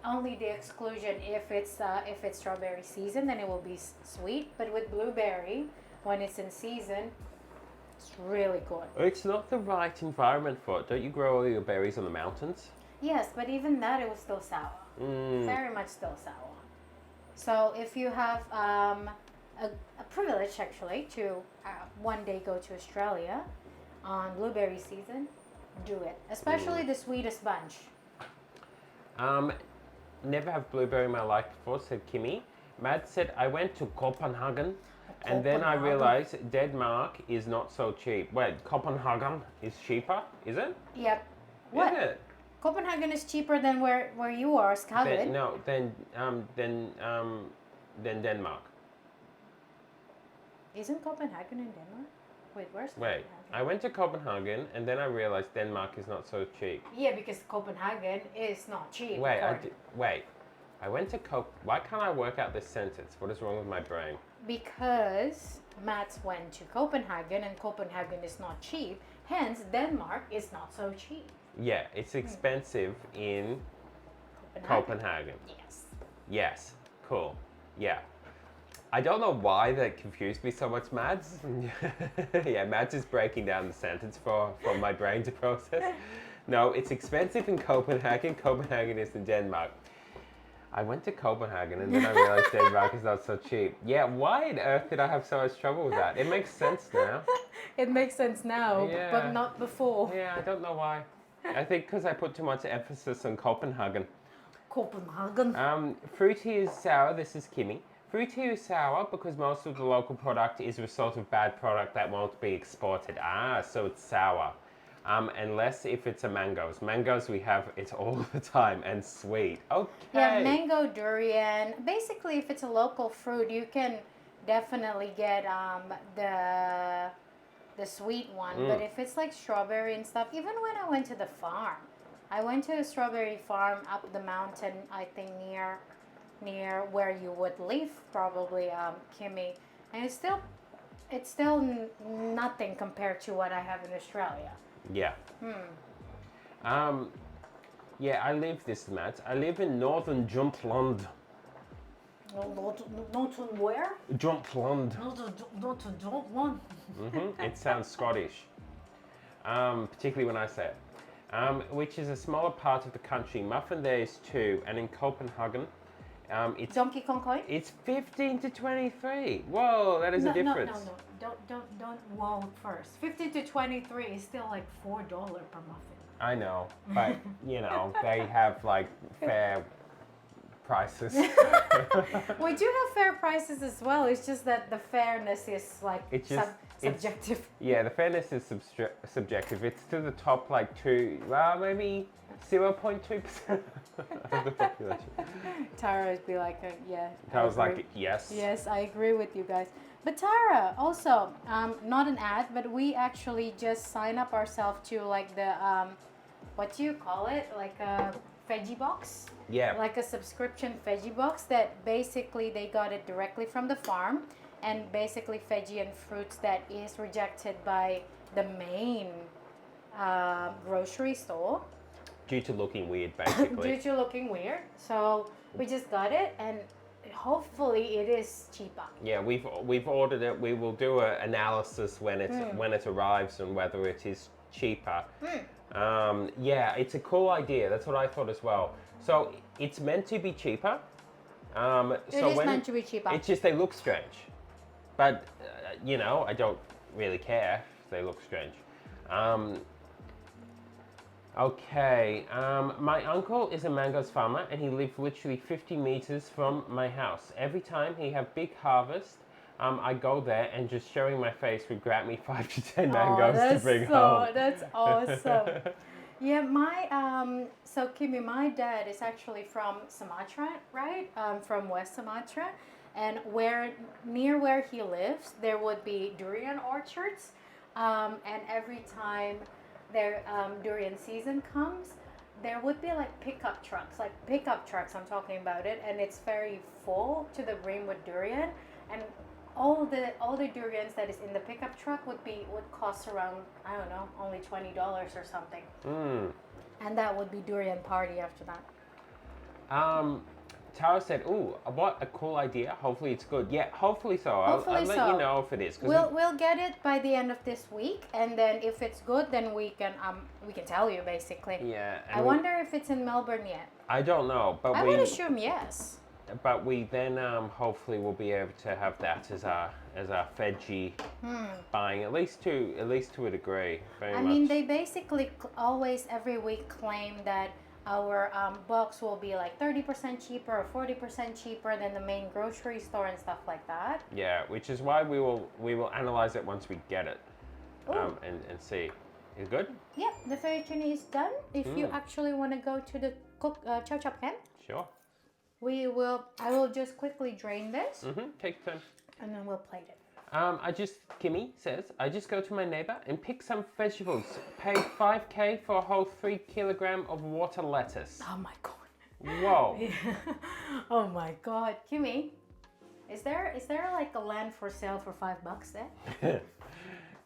Only the exclusion if it's strawberry season, then it will be sweet. But with blueberry, when it's in season, it's really good. it's not the right environment for it. Don't you grow all your berries on the mountains? Yes, but even that, it was still sour. Very much still sour. So if you have a privilege actually to one day go to Australia on blueberry season, do it. Especially the sweetest bunch. Never have blueberry in my life before, said Kimmy. Matt said, I went to Copenhagen and then I Copenhagen? realized Denmark is not so cheap. Wait, Copenhagen is cheaper, is it? Yep. What? Is it? Copenhagen is cheaper than where you are, Skagen. No, then Denmark. Isn't Copenhagen in Denmark? Wait, where's Wait, Copenhagen? I went to Copenhagen and then I realized Denmark is not so cheap. Yeah, because Copenhagen is not cheap. Wait, according- wait. I went to Why can't I work out this sentence? What is wrong with my brain? Because Matt went to Copenhagen and Copenhagen is not cheap, hence Denmark is not so cheap. Yeah, it's expensive in Copenhagen. Yes. Yes, cool. Yeah. I don't know why that confused me so much, Mads. Yeah, Mads is breaking down the sentence for my brain to process. No, it's expensive in Copenhagen. Copenhagen is in Denmark. I went to Copenhagen and then I realized Denmark is not so cheap. Yeah, why on earth did I have so much trouble with that? It makes sense now. It makes sense now, Yeah. but not before. Yeah, I don't know why. I think because I put too much emphasis on Copenhagen. Copenhagen. Fruity is sour. This is Kimmy. Fruity is sour because most of the local product is a result of bad product that won't be exported. Ah, so it's sour. Unless if it's a mangoes. Mangoes we have it all the time and sweet. Okay. Yeah, mango, durian. Basically, if it's a local fruit, you can definitely get the sweet one. But if it's like strawberry and stuff, even when I went to the farm, I went to a strawberry farm up the mountain, I think near where you would live, probably, Kimmy, and it's still nothing compared to what I have in Australia. Yeah. Yeah, I live I live in northern Juntland. Not where? Juntland. Not one. It sounds Scottish, particularly when I say it. Which is a smaller part of the country. Muffin there is 2, and in Copenhagen, it's Donkey Kong coin? it's 15 to 23. Whoa, that is a difference. No. Don't whoa first. 15 to 23 is still like $4 per muffin. I know, but you know they have like fair prices. We do have fair prices as well. It's just that the fairness is like It's just- subjective. Yeah, the fairness is subjective. It's to the top like maybe 0.2% of the population. Tara would be like, yeah. I was agree. like, yes. Yes, I agree with you guys. But Tara, also, not an ad, but we actually just sign up ourselves to like the, what do you call it? Like a veggie box? Yeah. Like a subscription veggie box that basically they got it directly from the farm, and basically veggie and fruits that is rejected by the main grocery store. Due to looking weird, basically. Due to looking weird. So we just got it, and hopefully it is cheaper. Yeah, we've ordered it. We will do an analysis when it arrives and whether it is cheaper. Yeah, it's a cool idea. That's what I thought as well. So it's meant to be cheaper. It is meant to be cheaper. It's just they look strange, but you know I don't really care if they look strange. Okay, my uncle is a mangoes farmer and he lived literally 50 meters from my house. Every time he have big harvest, I go there and just showing my face would grab me 5 to 10 mangoes to bring home. That's awesome. Yeah, so Kimi, my dad is actually from Sumatra, right? From West Sumatra, and where near where he lives, there would be durian orchards, and every time their durian season comes, there would be like pickup trucks. I'm talking about it, and it's very full to the brim with durian, and all the durians that is in the pickup truck would cost around, I don't know, only $20 or something. Mm. And that would be durian party after that. Tara said, "Ooh, what a cool idea. Hopefully it's good." Yeah, hopefully so. Hopefully I'll let so. you know if it is. We'll get it by the end of this week, and then if it's good, then we can tell you basically. Yeah. I wonder if it's in Melbourne yet. I don't know, but I would assume yes. But we then hopefully will be able to have that as our veggie buying at least to a degree. Very I much. mean, they basically always every week claim that our box will be like 30% cheaper or 40% cheaper than the main grocery store and stuff like that. Yeah, which is why we will analyze it once we get it, and see. Is it good? Yeah, the fettuccine is done. If you actually want to go to the chow chop can, Sure. I will just quickly drain this, Take your time. and then we'll plate it. Kimmy says, I just go to my neighbor and pick some vegetables. Pay 5K for a whole 3 kilogram of water lettuce. Oh my god. Whoa. Oh my god, Kimmy, is there like a land for sale for $5 there?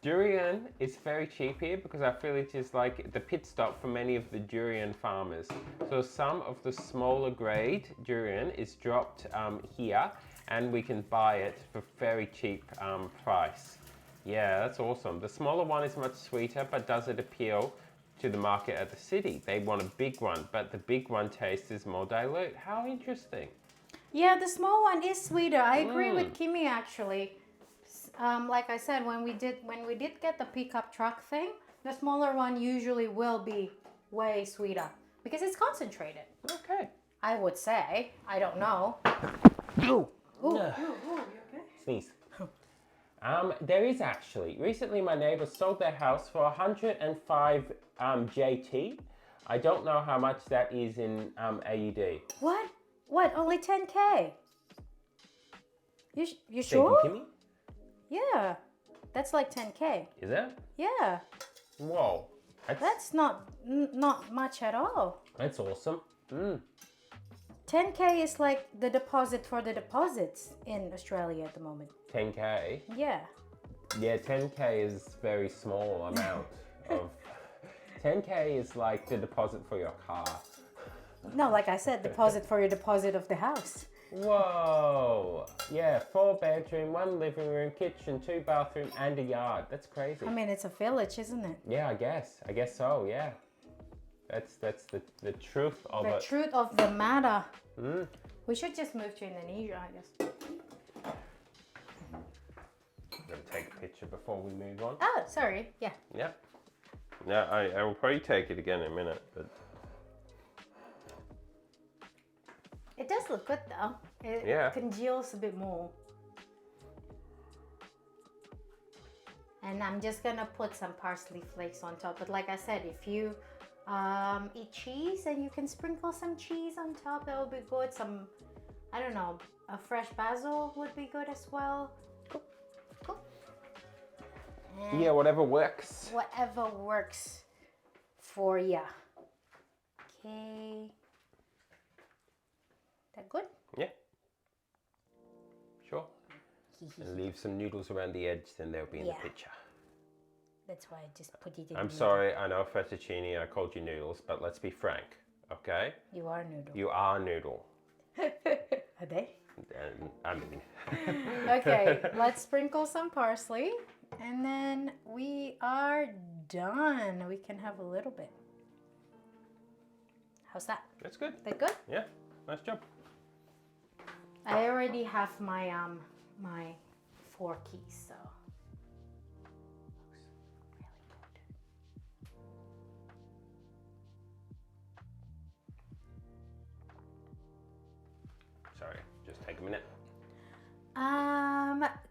Durian is very cheap here because I feel it is like the pit stop for many of the durian farmers. So some of the smaller grade durian is dropped here, and we can buy it for very cheap price. Yeah, that's awesome. The smaller one is much sweeter, but does it appeal to the market at the city? They want a big one, but the big one taste is more dilute. How interesting. Yeah, the small one is sweeter. I agree with Kimmy actually. Like I said, when we did get the pickup truck thing, the smaller one usually will be way sweeter because it's concentrated. Okay. I would say. I don't know. Ooh. Ooh, you okay? Sneeze. There is actually, recently my neighbor sold their house for 105 JT. I don't know how much that is in AUD. What? What? Only 10K? You Thank you, sure? Kimmy. Yeah. That's like 10K. Is it? Yeah. Whoa. That's not much at all. That's awesome. 10K is like the deposit for the deposits in Australia at the moment. 10K. Yeah. Yeah, 10K is very small amount of. 10K is like the deposit for your car. No, like I said, deposit for your deposit of the house. Whoa. Yeah, 4 bedroom, 1 living room, kitchen, 2 bathroom, and a yard. That's crazy. I mean, it's a village, isn't it? Yeah, I guess so. Yeah. That's the truth of The it. truth of the matter. We should just move to Indonesia, I guess. I'm gonna take a picture before we move on. Oh, sorry. Yeah. Yeah. Yeah, I will probably take it again in a minute, but It does look good though. It Yeah. congeals a bit more. And I'm just gonna put some parsley flakes on top. But like I said, if you eat cheese and you can sprinkle some cheese on top, that would be good. Some, I don't know, a fresh basil would be good as well. Cool. And yeah, whatever works. whatever works for ya. Okay. That good? Yeah. Sure. And leave some noodles around the edge, then they'll be in Yeah. the picture. That's why I just put it in. I'm the sorry, I know fettuccine, I called you noodles, but let's be frank, okay? middle. You are noodle. You are noodle. Are they? And I mean. Okay, let's sprinkle some parsley and then we are done. We can have a little bit. How's that? That's good. That good? Yeah, nice job. I already have my my 4 keys, so. Sorry, just take a minute.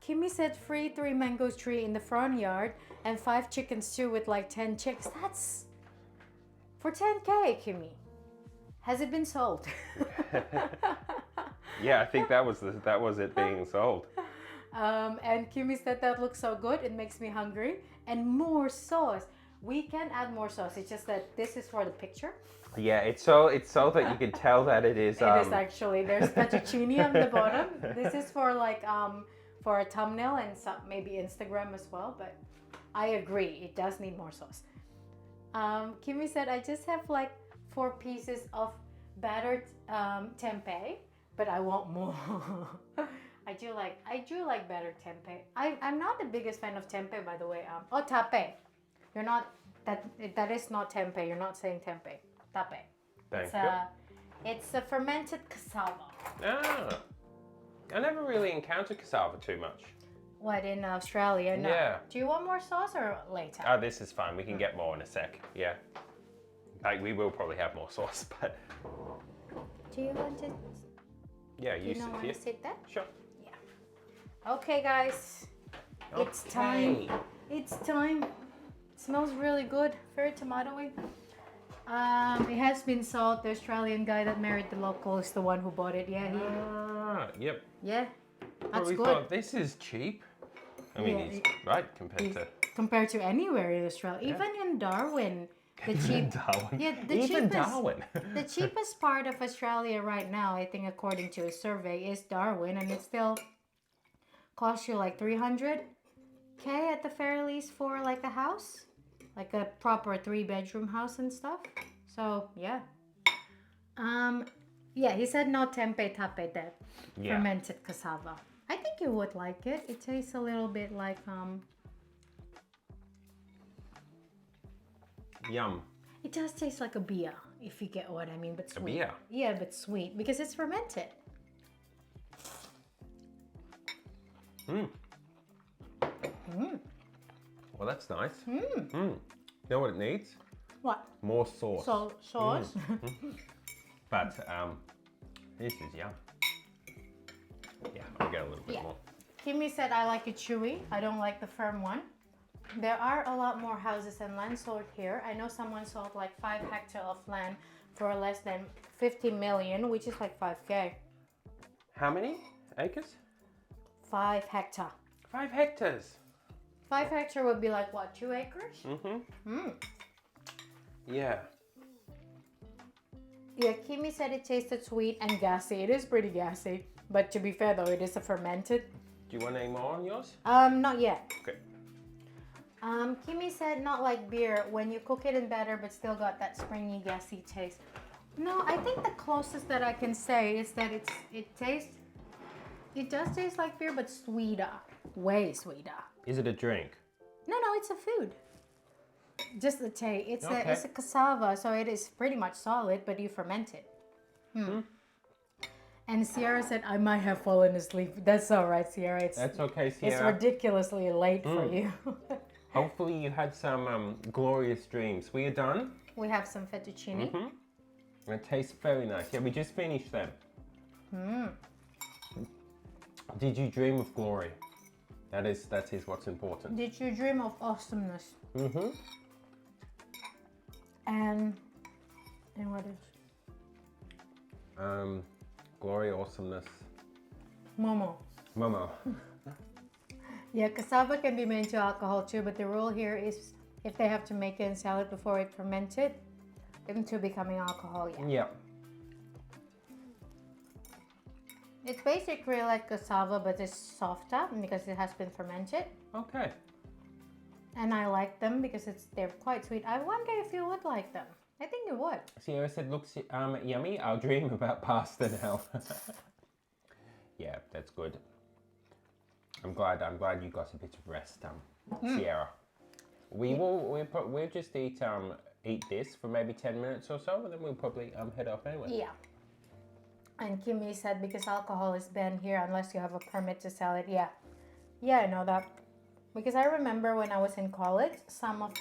Kimmy said free 3 mango tree in the front yard and 5 chickens too with like 10 chicks. That's For 10K, Kimmy. Has it been sold? Yeah, I think that was it being sold. And Kimmy said that looks so good, it makes me hungry. And more sauce. We can add more sauce. It's just that this is for the picture. Yeah, it's so that you can tell that it is. It is actually. There's fettuccine on the bottom. This is for like for a thumbnail and some, maybe Instagram as well. But I agree, it does need more sauce. Kimmy said I just have like 4 pieces of battered tempeh, but I want more. I do like battered tempeh. I'm not the biggest fan of tempeh, by the way. Tape. You're not that is not tempeh. You're not saying tempeh. Tape. Thank you. It's a fermented cassava. Ah, I never really encountered cassava too much. What, in Australia? No. Yeah. Do you want more sauce or later? Oh, this is fine. We can get more in a sec. Yeah. Like, we will probably have more sauce, but Do you want to? yeah, You sit don't want here. to sit there? Sure. Yeah. Okay, guys. It's time. It's time. It smells really good. Very tomatoey. It has been sold. The Australian guy that married the local is the one who bought it. Yeah, Yep. yeah. That's Probably good. thought this is cheap. I mean, Yeah, it's right compared to Compared to anywhere in Australia, even in Darwin, the cheap. Darwin. Yeah, the Even cheapest. Darwin. The cheapest part of Australia right now, I think, according to a survey, is Darwin, and it still costs you like 300K at the very least for like a house, like a proper 3-bedroom house and stuff. So yeah, yeah. He said no tempeh tape, that Yeah. fermented cassava. I think you would like it. It tastes a little bit like Yum. It does taste like a beer, if you get what I mean, but sweet. beer? Yeah, but sweet because it's fermented. Well, that's nice. You know what it needs? What? More sauce. Sauce? But this is yum. Yeah, I'll get a little bit Yeah. more. Kimmy said I like it chewy. I don't like the firm one. There are a lot more houses and land sold here. I know someone sold like 5 hectares of land for less than 50 million, which is like 5K. How many acres? 5 hectares. 5 hectares. 5 hectares would be like what, 2 acres? Yeah. Yeah, Kimmy said it tasted sweet and gassy. It is pretty gassy, but to be fair though, it is a fermented. Do you want any more on yours? Not yet. Okay. Kimmy said not like beer when you cook it in batter, but still got that springy, gassy taste. No, I think the closest that I can say is that it does taste like beer, but sweeter, way sweeter. Is it a drink? No, it's a food. Just the taste. It's Okay. it's a cassava, so it is pretty much solid, but you ferment it. And Sierra said I might have fallen asleep. That's all right, Sierra. That's okay, It's Sierra. ridiculously late for you. Hopefully you had some glorious dreams. We are done. We have some fettuccine. And it tastes very nice. Yeah, we just finished them. Did you dream of glory? That is what's important. Did you dream of awesomeness? And what else? Glory, awesomeness. Momo. Momo. Yeah, cassava can be made into alcohol too, but the rule here is if they have to make it in salad before it fermented into becoming alcohol. Yeah. Yeah. It's basically like cassava, but it's softer because it has been fermented. Okay. And I like them because they're quite sweet. I wonder if you would like them. I think you would. Sierra said, looks yummy. I'll dream about pasta now. Yeah, that's good. I'm glad you got a bit of rest, Sierra. We'll just eat this for maybe 10 minutes or so, and then we'll probably head off anyway. Yeah. And Kimmy said because alcohol is banned here unless you have a permit to sell it. Yeah. Yeah, I know that. Because I remember when I was in college, some of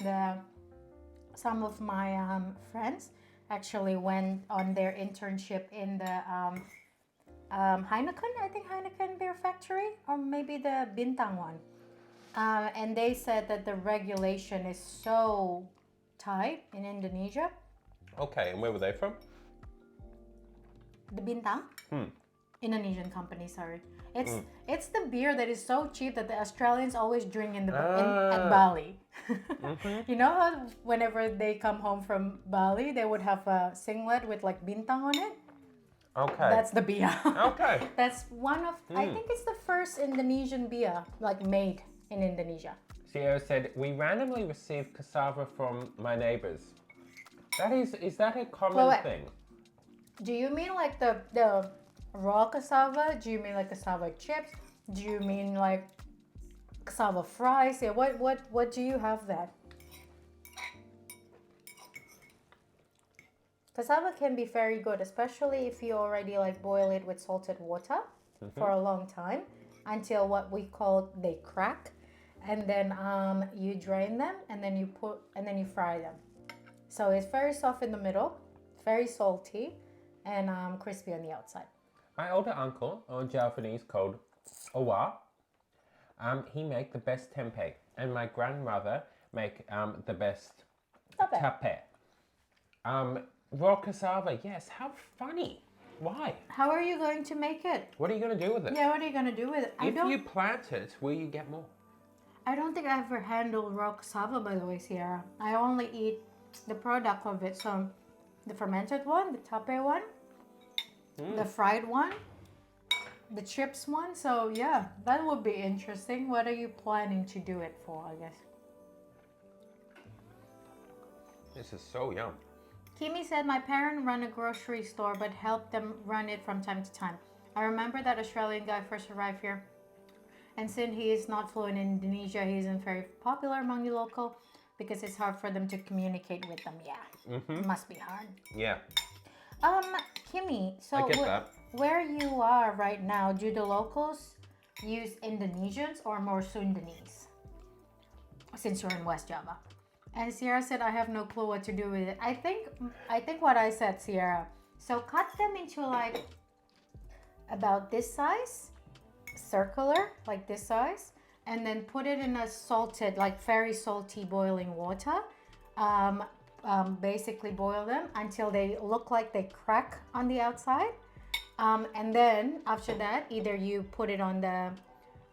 my friends actually went on their internship in the Heineken, I think Heineken beer factory, or maybe the Bintang one. And they said that the regulation is so tight in Indonesia Okay, and where were they from? The Bintang? Hmm. Indonesian company, sorry. It's the beer that is so cheap that the Australians always drink at Bali. You know how whenever they come home from Bali, they would have a singlet with like bintang on it? Okay. That's the beer. Okay. That's one of, I think it's the first Indonesian beer like made in Indonesia. Sierra said, we randomly received cassava from my neighbors. Is that a common Wait. thing? Do you mean like the raw cassava? Do you mean like cassava chips? Do you mean like cassava fries? Yeah, what do you have that? Cassava can be very good, especially if you already like boil it with salted water for a long time until what we call they crack, and then you drain them and then you fry them. So it's very soft in the middle, very salty, and crispy on the outside. My older uncle, or Japanese called Owa, he make the best tempeh, and my grandmother make the best tape. Raw cassava, yes. How funny. Why? How are you going to make it? What are you going to do with it? Yeah, what are you going to do with it? If you plant it, will you get more? I don't think I ever handled raw cassava, by the way, Sierra. I only eat the product of it. So the fermented one, the tape one, the fried one, the chips one. So yeah, that would be interesting. What are you planning to do it for, I guess? This is so yum. Kimi said, my parents run a grocery store but help them run it from time to time. I remember that Australian guy first arrived here. And since he is not fluent in Indonesia, he isn't very popular among the local because it's hard for them to communicate with them. Yeah, it must be hard. Yeah. Kimi, so I get that. where you are right now, do the locals use Indonesians or more Sundanese? Since you're in West Java. And Sierra said, I have no clue what to do with it. I think what I said, Sierra. So cut them into like about this size, circular, like this size, and then put it in a salted, like very salty boiling water. Basically boil them until they look like they crack on the outside. And then after that, either you put it on the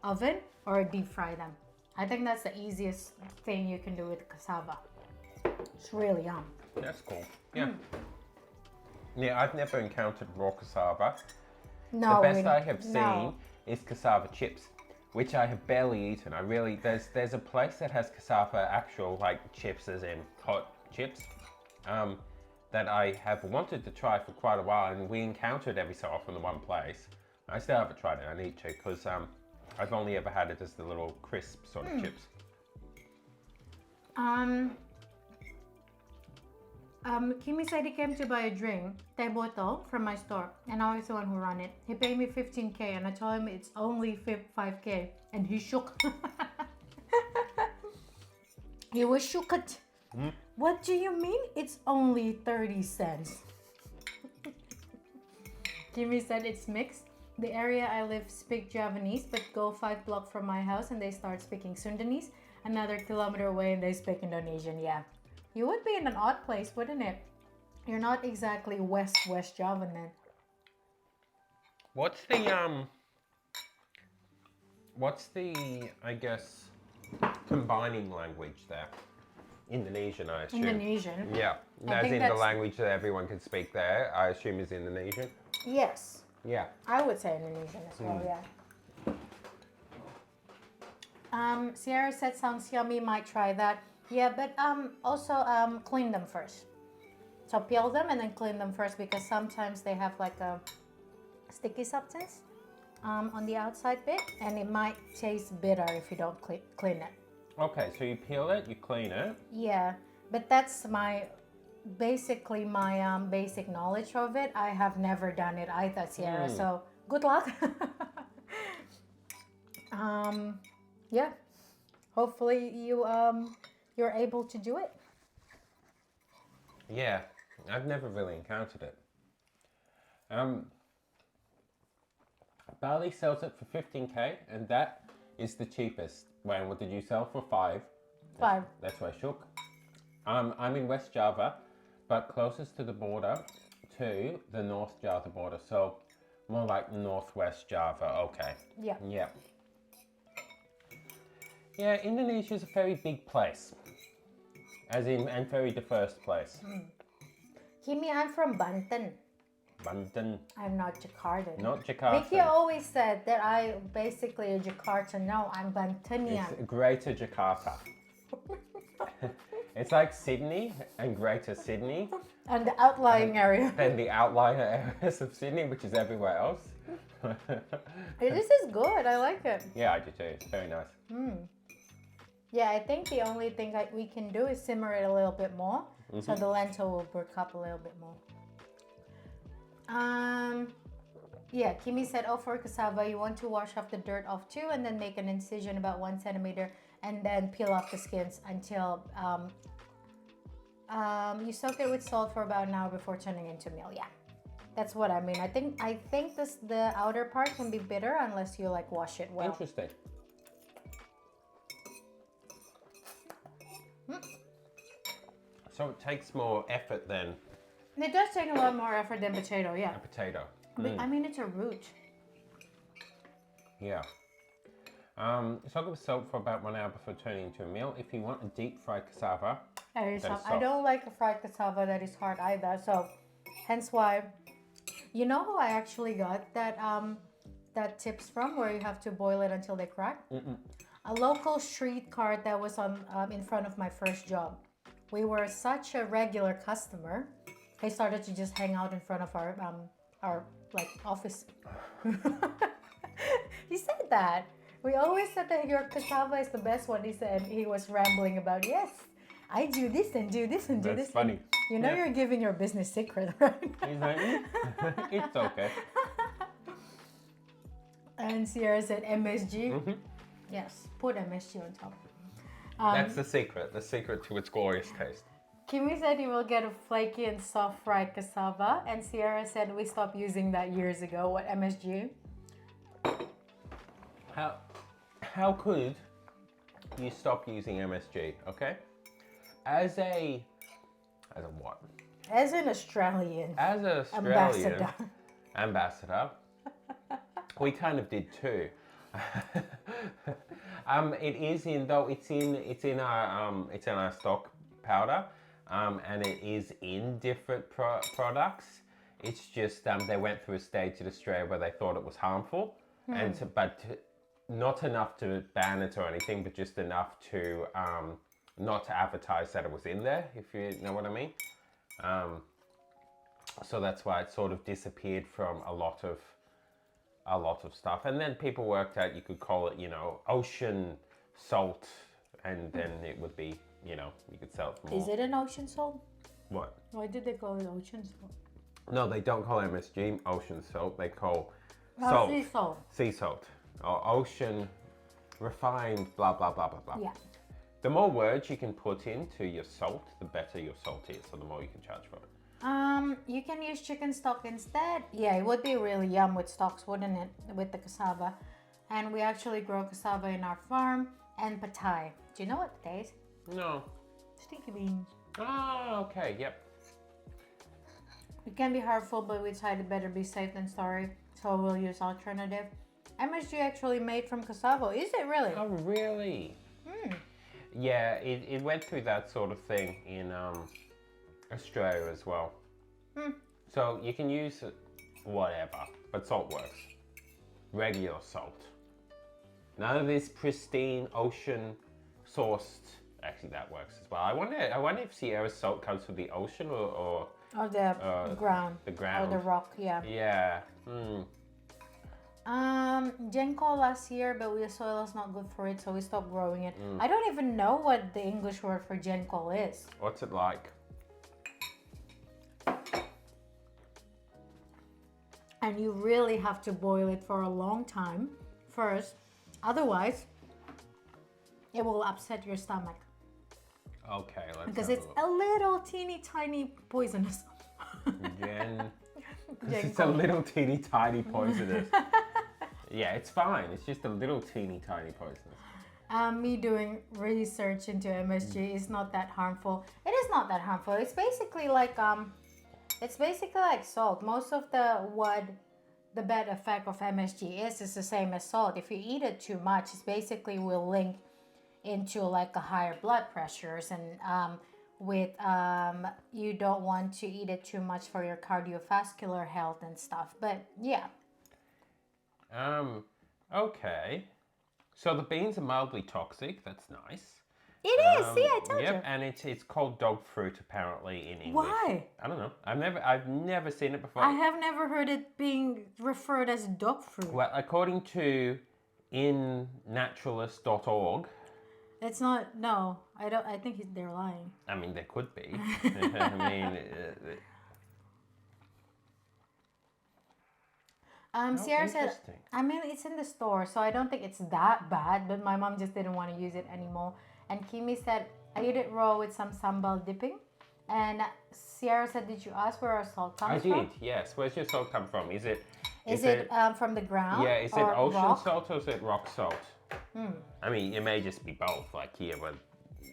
oven or deep fry them. I think that's the easiest thing you can do with cassava. It's really yum. That's cool. Yeah. Yeah, I've never encountered raw cassava. No, The best I have seen is cassava chips, which I have barely eaten. There's a place that has cassava actual like chips, as in hot chips, that I have wanted to try for quite a while, and we encountered every so often in one place. I still haven't tried it. I need to because I've only ever had it as the little crisp sort of chips. Kimi said he came to buy a drink, teh botol, from my store, and I was the one who ran it. He paid me 15K, and I told him it's only 5K, and he shook. He was shooked. What do you mean? It's only 30 cents. Kimi said it's mixed. The area I live speak Javanese, but go 5 blocks from my house and they start speaking Sundanese. Another kilometer away and they speak Indonesian. Yeah, you would be in an odd place, wouldn't it? You're not exactly West Java then. What's the I guess combining language there? Indonesian, I assume. Indonesian. Yeah, as in the language that everyone can speak there, I assume is Indonesian. Yes. Yeah. I would say Indonesian as well, yeah. Sierra said sounds yummy, might try that. Yeah, but also clean them first. So peel them and then clean them first because sometimes they have like a sticky substance on the outside bit and it might taste bitter if you don't clean it. Okay, so you peel it, you clean it. Yeah, but that's basically my basic knowledge of it. I have never done it either, Sierra, so good luck. Yeah, hopefully you're able to do it. Yeah, I've never really encountered it. Bali sells it for 15K, and that is the cheapest. Wayne, what did you sell for? 5? 5. That's why I shook. I'm in West Java. but closest to the border to the North Java border. So more like Northwest Java. Okay. Yeah. Yeah. Yeah, Indonesia is a very big place. As in, and very diverse place. Kimi, I'm from Banten. Banten, I'm not Jakarta. not Jakarta. Mickey always said that I basically a Jakarta. No, I'm Bantenian. It's Greater Jakarta. It's like Sydney and Greater Sydney, And the outlying area. then the outlier areas of Sydney, which is everywhere else. This is good. I like it. Yeah, I do too. It's very nice. Yeah, I think the only thing we can do is simmer it a little bit more, so the lentil will work up a little bit more. Yeah, Kimi said, oh, for cassava, you want to wash off the dirt off too, and then make an incision about 1 centimeter, and then peel off the skins until you soak it with salt for about an hour before turning into meal. Yeah, that's what I mean. I think the outer part can be bitter unless you like wash it well. Interesting. So it takes more effort than It does take a lot more effort than potato, yeah. a potato. But, I mean, it's a root. Yeah. Soak it with salt for about 1 hour before turning into a meal. If you want a deep fried cassava, That is That is soft. I soft. don't like a fried cassava that is hard either. So, hence why, you know who I actually got that tips from, where you have to boil it until they crack? A local street cart that was on in front of my first job. We were such a regular customer. They started to just hang out in front of our like office. He said that. We always said that your cassava is the best one. He said he was rambling about, yes, I do this and do this and do that's this. funny. You know, Yeah. you're giving your business secret, right? He's like, it's okay. And Sierra said MSG. Yes, put MSG on top. That's the secret to its glorious taste. Kimi said he will get a flaky and soft fried cassava, and Sierra said we stopped using that years ago. What, MSG? How could you stop using MSG? Okay, as a what? As an Australian As an Australian ambassador. we kind of did too. It is in though. It's in our stock powder, and it is in different products. It's just they went through a stage in Australia where they thought it was harmful, not enough to ban it or anything, but just enough to not to advertise that it was in there, if you know what I mean. So that's why it sort of disappeared from a lot of stuff. And then people worked out you could call it, ocean salt, and then it would be, you could sell it for more. Is it an ocean salt? What? Why did they call it ocean salt? No, they don't call MSG ocean salt. They call Oh, sea salt. sea salt, or ocean refined, blah, blah, blah, blah, blah. Yeah. The more words you can put into your salt, the better your salt is, so the more you can charge for it. You can use chicken stock instead. Yeah, it would be really yum with stocks, wouldn't it? With the cassava. And we actually grow cassava in our farm, and pad thai. Do you know what that is? No. Sticky beans. Ah, okay, yep. It can be harmful, but we decided better be safe than sorry, so we'll use alternative. MSG actually made from cassava. Is it really? Oh, really? Yeah, it went through that sort of thing in Australia as well. So you can use whatever, but salt works. Regular salt. None of this pristine ocean sourced. Actually, that works as well. I wonder if Sierra's salt comes from the ocean or Or the ground. the ground. Or the rock, yeah. Yeah. Jenko last year, but the soil is not good for it, so we stopped growing it. I don't even know what the English word for Jenko is. What's it like? And you really have to boil it for a long time first. Otherwise, it will upset your stomach. Okay, let's Because have it's a a little teeny tiny poisonous. look. It's a little teeny tiny poisonous. Yeah, it's fine. It's just a little teeny tiny poisonous. Me doing research into MSG is not that harmful. It is not that harmful. It's basically like salt. Most of the bad effect of MSG is the same as salt. If you eat it too much, it basically will link into like a higher blood pressures and you don't want to eat it too much for your cardiovascular health and stuff. But yeah. Okay. So the beans are mildly toxic. That's nice. It is. See, I told Yep, you. and it's called dog fruit apparently in English. Why? I don't know. I've never seen it before. I have never heard it being referred as dog fruit. Well, according to innaturalist.org, It's not. No, I don't. I think they're lying. I mean, there could be. I mean, Sierra said, interesting. I mean, it's in the store, so I don't think it's that bad. But my mom just didn't want to use it anymore. And Kimi said, I eat it raw with some sambal dipping. And Sierra said, did you ask where our salt comes from? I did, yes. Where's your salt come from? Is it from the ground? yeah, is it or ocean rock? salt or is it rock salt? I mean, it may just be both, like here, but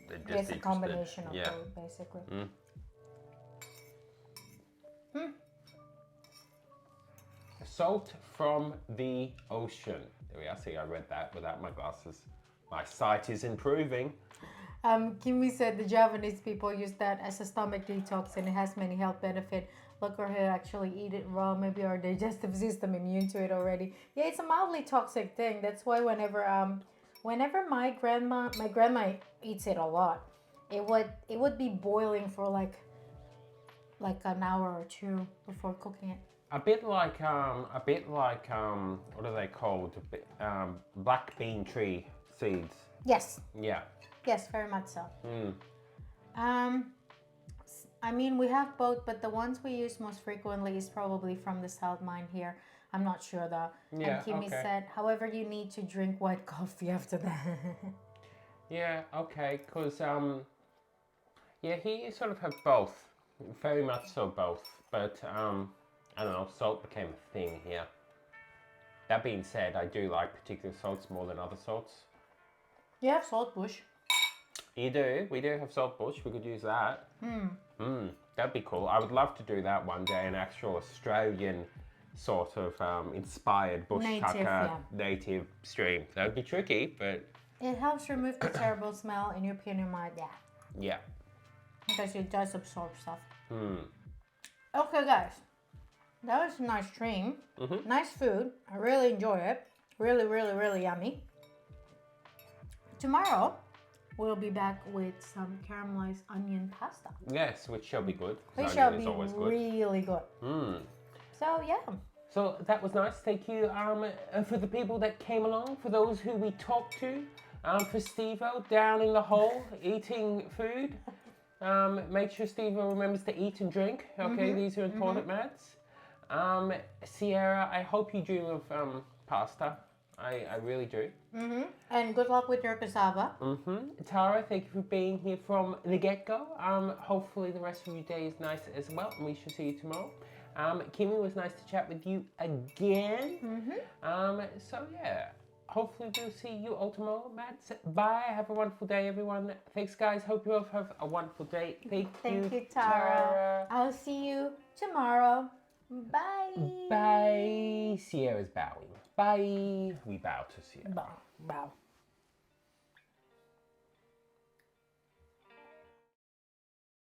they're just It's a combination of yeah. both, basically. Salt from the ocean. There we are. See, I read that without my glasses. My sight is improving. Kimi said the Javanese people use that as a stomach detox and it has many health benefits. Look or here actually eat it raw, maybe our digestive system immune to it already. Yeah, it's a mildly toxic thing. That's why whenever my grandma eats it a lot, it would be boiling for like an hour or two before cooking it. A bit like what are they called? Black bean tree seeds. Yes. Yeah. Yes, very much so. I mean, we have both, but the ones we use most frequently is probably from the South Mine here. I'm not sure though. Yeah, And Kimi okay. said, however, you need to drink white coffee after that. Yeah, okay, because yeah, he sort of have both, very much so both. But I don't know, salt became a thing here. That being said, I do like particular salts more than other salts. You have salt bush. You do? We do have salt bush. We could use that. That'd be cool. I would love to do that one day. An actual Australian sort of inspired bush tucker native stream. That would be tricky, but It helps remove the terrible smell in your pneumonia. Yeah. yeah. Because it does absorb stuff. Okay, guys. That was a nice stream. Nice food. I really enjoy it. Really, really, really yummy. Tomorrow, we'll be back with some caramelized onion pasta. Yes, which shall be good. Which 'cause shall onion be is always good. really good. So, yeah. So that was nice. Thank you for the people that came along, for those who we talked to, for Steve-O down in the hole eating food. Make sure Steve-O remembers to eat and drink. Okay, these are important maths. Sierra, I hope you dream of pasta. I really do. And good luck with your cassava. Tara, thank you for being here from the get-go. Hopefully the rest of your day is nice as well, and we shall see you tomorrow. Kimi, was nice to chat with you again. So yeah, hopefully we'll see you all tomorrow, Mads. Bye. Have a wonderful day, everyone. Thanks, guys. Hope you all have a wonderful day. Thank you, Tara. I'll see you tomorrow. Bye. Bye. Sierra's bowing. Bye. We bow to Sierra. Bow.